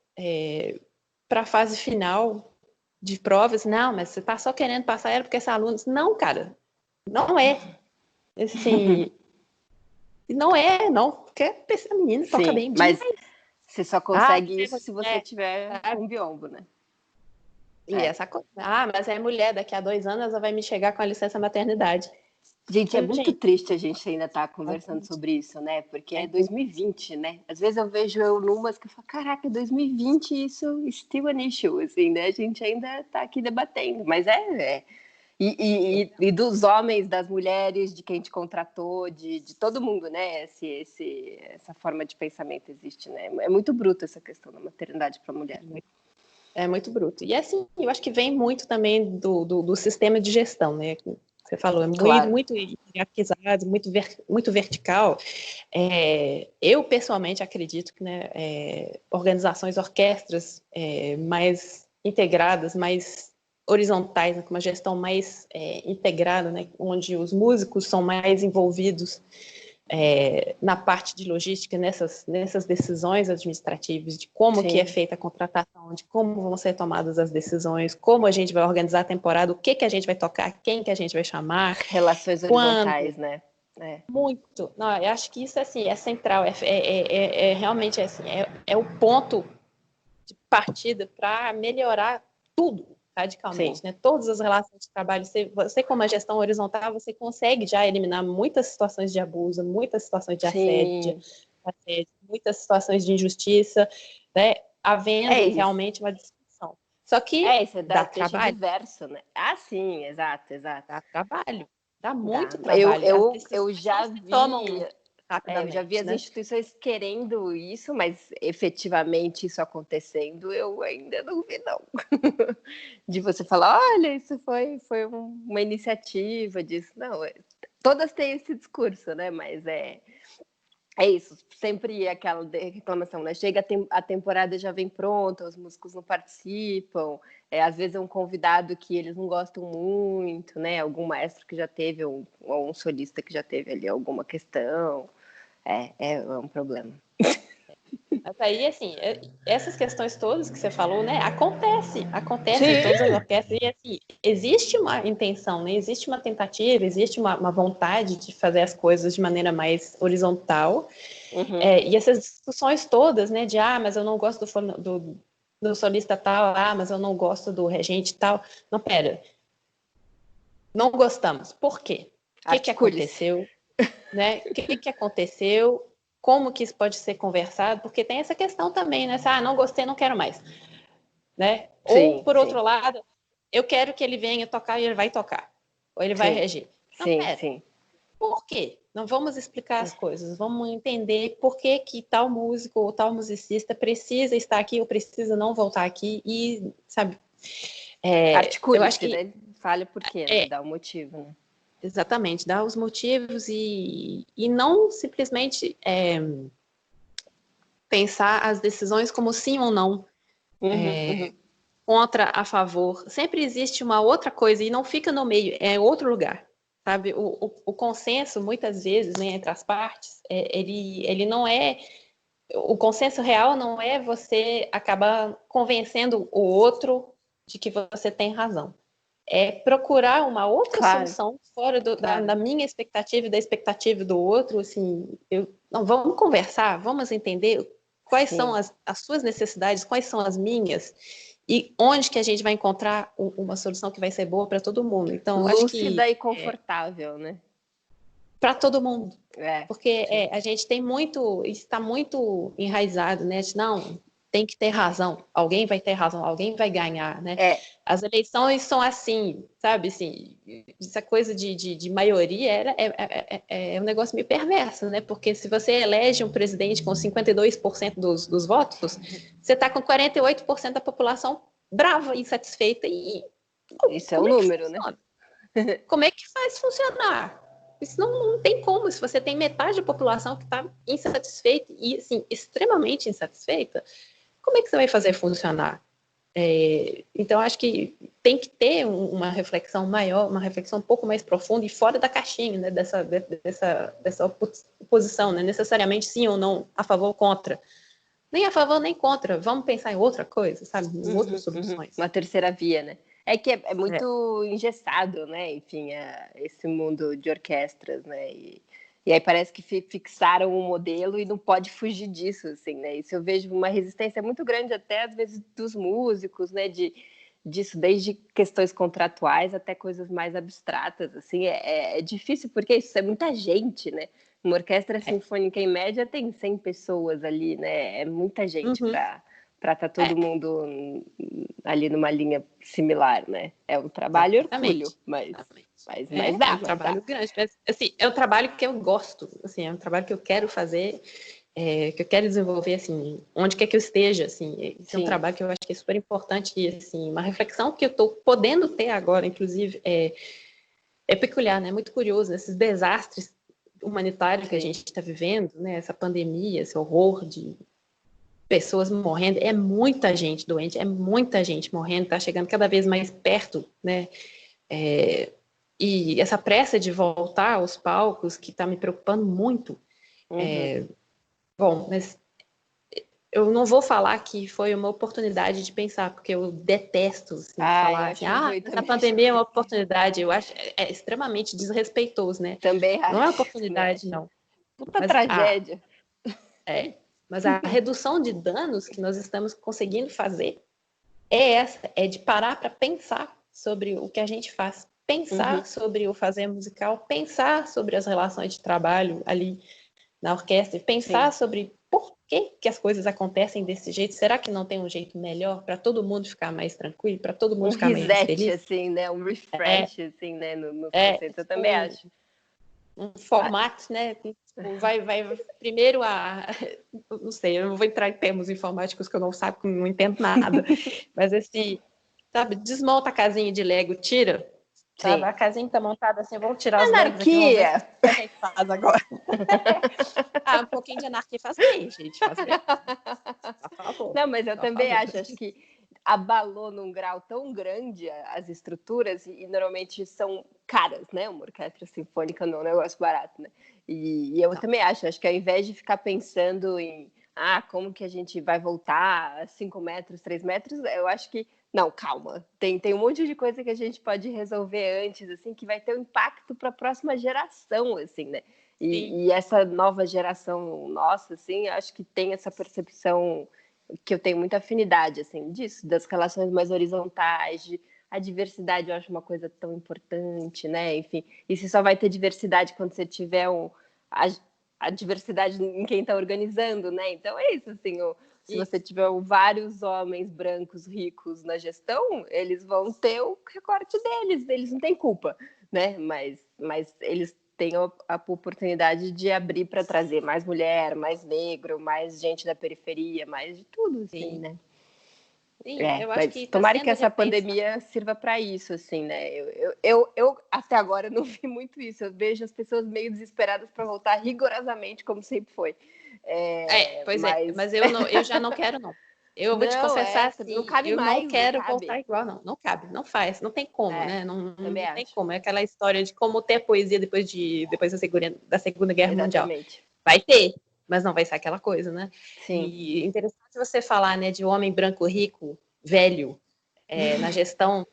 para a fase final de provas. Não, mas você está só querendo passar ela porque essa aluna... Não, cara, não é. Assim, não é, não. Porque a menina toca Sim, bem mas demais. você só Ah, consegue é isso se você mulher, tiver sabe? um biombo, né? E É. essa coisa. Ah, mas é mulher, daqui a 2 anos ela vai me chegar com a licença maternidade. Gente, é Falei, muito gente, triste a gente ainda estar conversando sobre isso, né? Porque é 2020, né? Às vezes eu vejo eu numas que eu falo, caraca, 2020 isso still an issue, assim, né? A gente ainda está aqui debatendo, mas é. E dos homens, das mulheres, de quem te contratou, de todo mundo, né? Essa forma de pensamento existe, né? É muito bruto essa questão da maternidade para a mulher. é muito bruto. E assim, eu acho que vem muito também do sistema de gestão, né? Você falou, é muito, Claro. muito hierarquizado, muito vertical. Eu, pessoalmente, acredito que, né, organizações, orquestras mais integradas, mais horizontais, né, com uma gestão mais integrada, né, onde os músicos são mais envolvidos na parte de logística, nessas decisões administrativas, de como que é Sim. feita a contratação, de como vão ser tomadas as decisões, como a gente vai organizar a temporada, o que a gente vai tocar, quem que a gente vai chamar, Relações quando. horizontais, né? É. Muito. Não, eu acho que isso assim, é central, realmente assim, é o ponto de partida para melhorar tudo Sim. radicalmente, né? Todas as relações de trabalho, você com uma gestão horizontal, você consegue já eliminar muitas situações de abuso, muitas situações de Sim. muitas situações de injustiça, né? É Havendo isso. realmente uma discussão. Só que Você dá deixa trabalho, diverso, né? Ah, sim, exato, exato. dá trabalho, dá Dá. muito Eu, trabalho. As eu, decisões eu não já se vi. tomam rapidamente. Eu já vi as instituições querendo isso, mas efetivamente isso acontecendo, eu ainda não vi, não. De você falar, olha, isso foi uma iniciativa disso. Não, todas têm esse discurso, né? Mas é isso, sempre aquela reclamação, né? Chega a temporada já vem pronta, os músicos não participam, às vezes é um convidado que eles não gostam muito, né? Algum maestro que já teve, ou um solista que já teve ali alguma questão. É um problema. Mas aí, assim, essas questões todas que você falou, né, acontece em todas as orquestras, e assim, existe uma intenção, né, existe uma tentativa, existe uma vontade de fazer as coisas de maneira mais horizontal, e essas discussões todas, né, de, mas eu não gosto do solista tal, mas eu não gosto do regente tal, não, pera, não gostamos, por quê? O que aconteceu, né, o que aconteceu, como que isso pode ser conversado, porque tem essa questão também, né? Não gostei, não quero mais, né? Sim, ou, por outro lado, eu quero que ele venha tocar e ele vai tocar, ou ele vai reger. Não, sim. Por quê? Não vamos explicar as coisas, vamos entender por que tal músico ou tal musicista precisa estar aqui ou precisa não voltar aqui e, sabe... Articule-se, eu acho que, né? Fale por quê, né? Dá o motivo, né? Exatamente, dar os motivos e não simplesmente pensar as decisões como sim ou não, contra, a favor. Sempre existe uma outra coisa e não fica no meio, é outro lugar, sabe? O consenso, muitas vezes, né, entre as partes, ele não é... O consenso real não é você acabar convencendo o outro de que você tem razão. É procurar uma outra solução fora da minha expectativa e da expectativa do outro, assim, não, vamos conversar, vamos entender quais são as suas necessidades, quais são as minhas, e onde que a gente vai encontrar uma solução que vai ser boa para todo mundo. Então, lúcida e confortável, né? Para todo mundo. Porque a gente está muito enraizado, né? Não, tem que ter razão, alguém vai ter razão, alguém vai ganhar, né? As eleições são assim, sabe? Assim, essa coisa de maioria é um negócio meio perverso, né? Porque se você elege um presidente com 52% dos votos, você está com 48% da população brava, insatisfeita e... Isso é um número, né? Como é que faz funcionar? Isso não tem como. Se você tem metade da população que está insatisfeita e, assim, extremamente insatisfeita, como é que você vai fazer funcionar? Então, acho que tem que ter uma reflexão maior, uma reflexão um pouco mais profunda e fora da caixinha, né, dessa oposição, né, necessariamente sim ou não, a favor ou contra. Nem a favor, nem contra. Vamos pensar em outra coisa, sabe? Em outras soluções. Uma terceira via, né? É que é muito engessado, né? Enfim, esse mundo de orquestras, né? E aí parece que fixaram um modelo e não pode fugir disso, assim, né? Isso eu vejo uma resistência muito grande até, às vezes, dos músicos, né? Disso, desde questões contratuais até coisas mais abstratas, assim. É difícil porque isso é muita gente, né? Uma orquestra sinfônica, em média, tem 100 pessoas ali, né? É muita gente para estar todo mundo ali numa linha similar, né? É um trabalho hercúleo, mas dá. É um trabalho grande. Mas, assim, é um trabalho que eu gosto, assim, é um trabalho que eu quero fazer, que eu quero desenvolver, assim, onde quer que eu esteja, assim. Esse é um trabalho que eu acho que é super importante e, assim, uma reflexão que eu estou podendo ter agora, inclusive, é peculiar, né? Muito curioso, esses desastres humanitários que a gente está vivendo, né? Essa pandemia, esse horror de pessoas morrendo, é muita gente doente, é muita gente morrendo, está chegando cada vez mais perto, né? E essa pressa de voltar aos palcos que está me preocupando muito. Bom, mas eu não vou falar que foi uma oportunidade de pensar, porque eu detesto assim, falar assim, essa pandemia é uma oportunidade. Eu acho extremamente desrespeitoso, né? Também acho. Não é oportunidade, não. Puta tragédia. Mas a redução de danos que nós estamos conseguindo fazer é de parar para pensar sobre o que a gente faz, pensar sobre o fazer musical, pensar sobre as relações de trabalho ali na orquestra, pensar sobre por que as coisas acontecem desse jeito. Será que não tem um jeito melhor para todo mundo ficar mais tranquilo, para todo mundo ficar mais feliz? Assim, né? Um refresh, assim, né? No conceito, eu também acho. um formato, né? Tipo, vai primeiro não sei, eu não vou entrar em termos informáticos que eu não entendo nada, mas assim, sabe, desmonta a casinha de Lego, tira, sabe? Sim. A casinha tá montada assim, vamos tirar os Legos aqui, vamos ver Anarquia! o que a gente faz agora. Um pouquinho de anarquia faz bem, gente, faz bem. Por favor. Não, mas eu Por também favor. acho que abalou num grau tão grande as estruturas e normalmente são caras, né? Uma orquestra sinfônica não é um negócio barato, né? E eu também acho que ao invés de ficar pensando em como que a gente vai voltar a 5 metros, 3 metros, eu acho que não, calma. Tem um monte de coisa que a gente pode resolver antes, assim, que vai ter um impacto para a próxima geração, assim, né? E essa nova geração nossa, assim, acho que tem essa percepção que eu tenho muita afinidade, assim, disso, das relações mais horizontais, a diversidade eu acho uma coisa tão importante, né? Enfim, e você só vai ter diversidade quando você tiver a diversidade em quem está organizando, né? Então é isso, assim, se você tiver vários homens brancos ricos na gestão, eles vão ter o recorte deles, eles não têm culpa, né? Mas eles têm a oportunidade de abrir para trazer mais mulher, mais negro, mais gente da periferia, mais de tudo, assim, né? Sim, eu acho Mas que está tomara que sendo essa repensado. pandemia sirva para isso, assim, né? Eu até agora não vi muito isso. Eu vejo as pessoas meio desesperadas para voltar rigorosamente como sempre foi. Mas eu já não quero, não. Eu vou te Não, confessar não assim, cabe eu não mais, não quero cabe. voltar igual, não. Não cabe, não faz, não tem como, né? Não Também tem acho. como. É aquela história de como ter poesia depois da Segunda Guerra Mundial. Exatamente. Vai ter, mas não vai ser aquela coisa, né? Sim. E interessante você falar, né, de homem branco rico, velho, na gestão.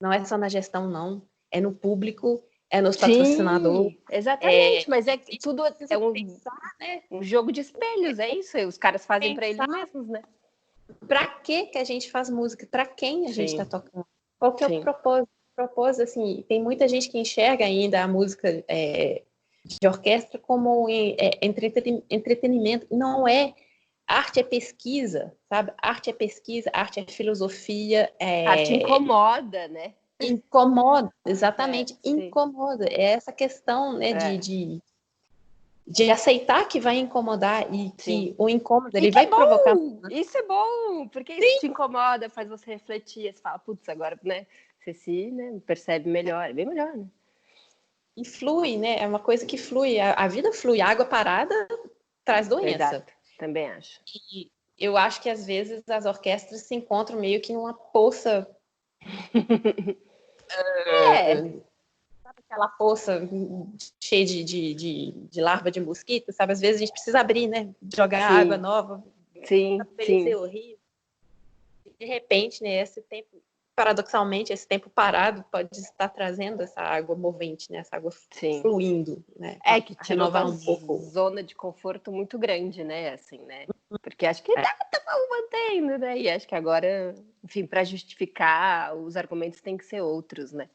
Não é só na gestão, não. É no público, é nos patrocinadores. Sim, exatamente, mas A gente tudo precisa um, pensar, né? um jogo de espelhos, é isso. Os caras fazem para eles Pensar mesmos, né? para que a gente faz música, para quem a gente está tocando. Qual que é o Sim. propósito, assim, tem muita gente que enxerga ainda a música de orquestra como entretenimento. Não é. Arte é pesquisa, sabe? Arte é pesquisa, arte é filosofia. A arte incomoda, né? Incomoda, exatamente, Sim. incomoda. É essa questão, né, de aceitar que vai incomodar e que Sim. o incômodo E ele que é vai provocar. bom! Isso é bom, porque isso te incomoda, faz você refletir, você fala, putz, agora, né? Você se percebe melhor, é bem melhor, né? E flui, né? É uma coisa que flui. A vida flui. A água parada traz doença. Exato, também acho. E eu acho que às vezes as orquestras se encontram meio que numa poça. É. Sabe aquela poça cheia de larva de mosquito, sabe? Às vezes a gente precisa abrir, né? Jogar água Sim, nova. sim, sim. Horrível. De repente, né? Esse tempo, paradoxalmente, esse tempo parado pode estar trazendo essa água movente, né? Essa água Sim. fluindo, né? Que A tirou renovar uma um pouco. zona de conforto muito grande, né? Assim, né? Porque acho que tava mantendo, né? E acho que agora, enfim, para justificar, os argumentos têm que ser outros, né?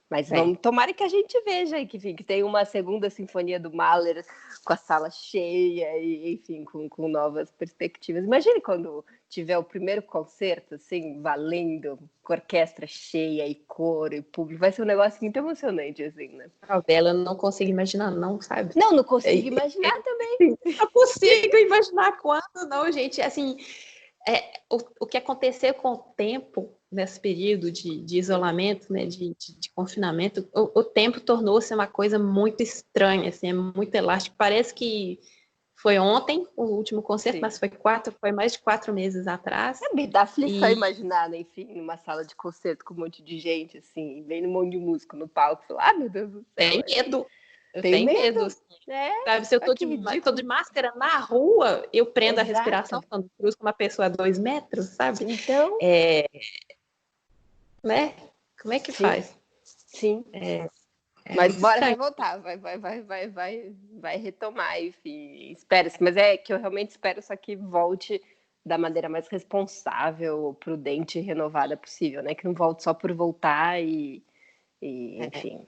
Mas vamos, tomara que a gente veja que tem uma segunda sinfonia do Mahler com a sala cheia e, enfim, com novas perspectivas. Imagine quando tiver o primeiro concerto, assim, valendo, com orquestra cheia e coro e público. Vai ser um negócio muito emocionante, assim, né? Bela, eu não consigo imaginar, não, sabe? Não consigo imaginar também. Não consigo imaginar quando, não, gente. Assim, o que aconteceu com o tempo nesse período de isolamento, né, de confinamento, o tempo tornou-se uma coisa muito estranha, assim, é muito elástico. Parece que foi ontem o último concerto, mas foi mais de 4 meses atrás. Me dá aflição imaginar, né, enfim, numa sala de concerto com um monte de gente, assim, vendo um monte de músico no palco. Meu Deus do céu. Tem medo. Eu tenho tenho medo. Assim. Sabe, se eu tô de máscara na rua, eu prendo a respiração quando cruzo com uma pessoa a 2 metros, sabe? Então. Né? Como é que faz? Sim. Mas bora, vai estranho. voltar, vai retomar, enfim, espera-se. Mas é que eu realmente espero só que volte da maneira mais responsável, prudente e renovada possível, né? Que não volte só por voltar e enfim.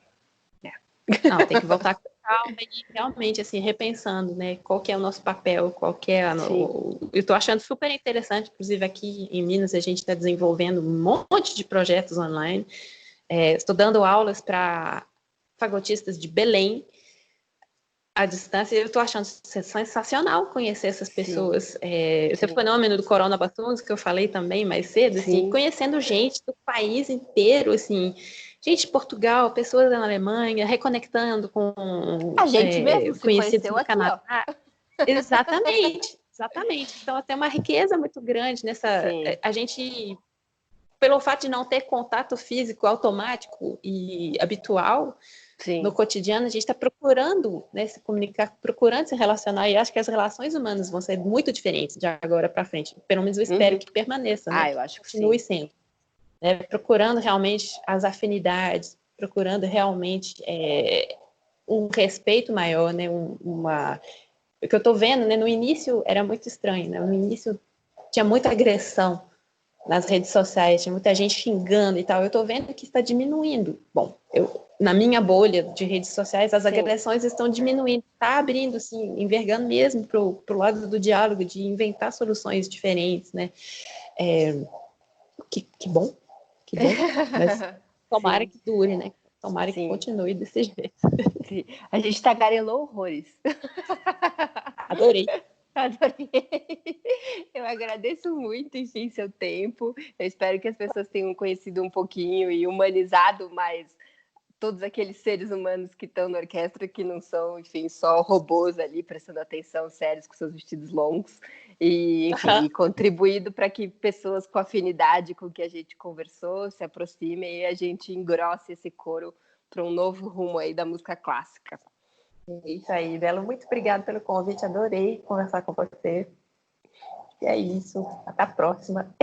Não, tem que voltar com calma e realmente, assim, repensando, né? Qual que é o nosso papel, qual que é eu estou achando super interessante, inclusive aqui em Minas a gente está desenvolvendo um monte de projetos online. Estou dando aulas para fagotistas de Belém, à distância. Eu estou achando sensacional conhecer essas pessoas. Esse sim. fenômeno do Corona Batunes, que eu falei também mais cedo, assim, conhecendo gente do país inteiro, assim, gente de Portugal, pessoas da Alemanha, reconectando com A gente mesmo se conhecidos conheceu do aqui, ó. Canadá. Exatamente, exatamente. Então, tem uma riqueza muito grande nessa... Sim. A gente, pelo fato de não ter contato físico automático e habitual, no cotidiano, a gente está procurando, né, se comunicar, procurando se relacionar, e acho que as relações humanas vão ser muito diferentes de agora para frente. Pelo menos eu espero que permaneça, né? Eu acho que continue sim. sendo. Né? Procurando realmente as afinidades, procurando realmente um respeito maior, né? O que eu estou vendo, né? No início era muito estranho, né? No início tinha muita agressão nas redes sociais, tinha muita gente xingando e tal. Eu estou vendo que está diminuindo. Bom, na minha bolha de redes sociais, as agressões estão diminuindo, está abrindo, sim, envergando mesmo para o lado do diálogo, de inventar soluções diferentes, né? Que bom, que bom. Mas tomara que dure, né? Tomara que continue desse jeito. Sim. A gente tagarelou horrores. Adorei. Adorei. Eu agradeço muito, enfim, seu tempo. Eu espero que as pessoas tenham conhecido um pouquinho e humanizado mais todos aqueles seres humanos que estão na orquestra, que não são, enfim, só robôs ali prestando atenção, sérios, com seus vestidos longos. E, enfim, e contribuído para que pessoas com afinidade com o que a gente conversou se aproximem e a gente engrosse esse coro para um novo rumo aí da música clássica. É isso aí, Belo. Muito obrigada pelo convite. Adorei conversar com você. E é isso. Até a próxima.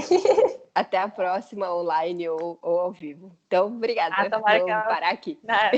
Até a próxima, online ou ao vivo. Então, obrigada. Tomara Vou parar aqui. Nada,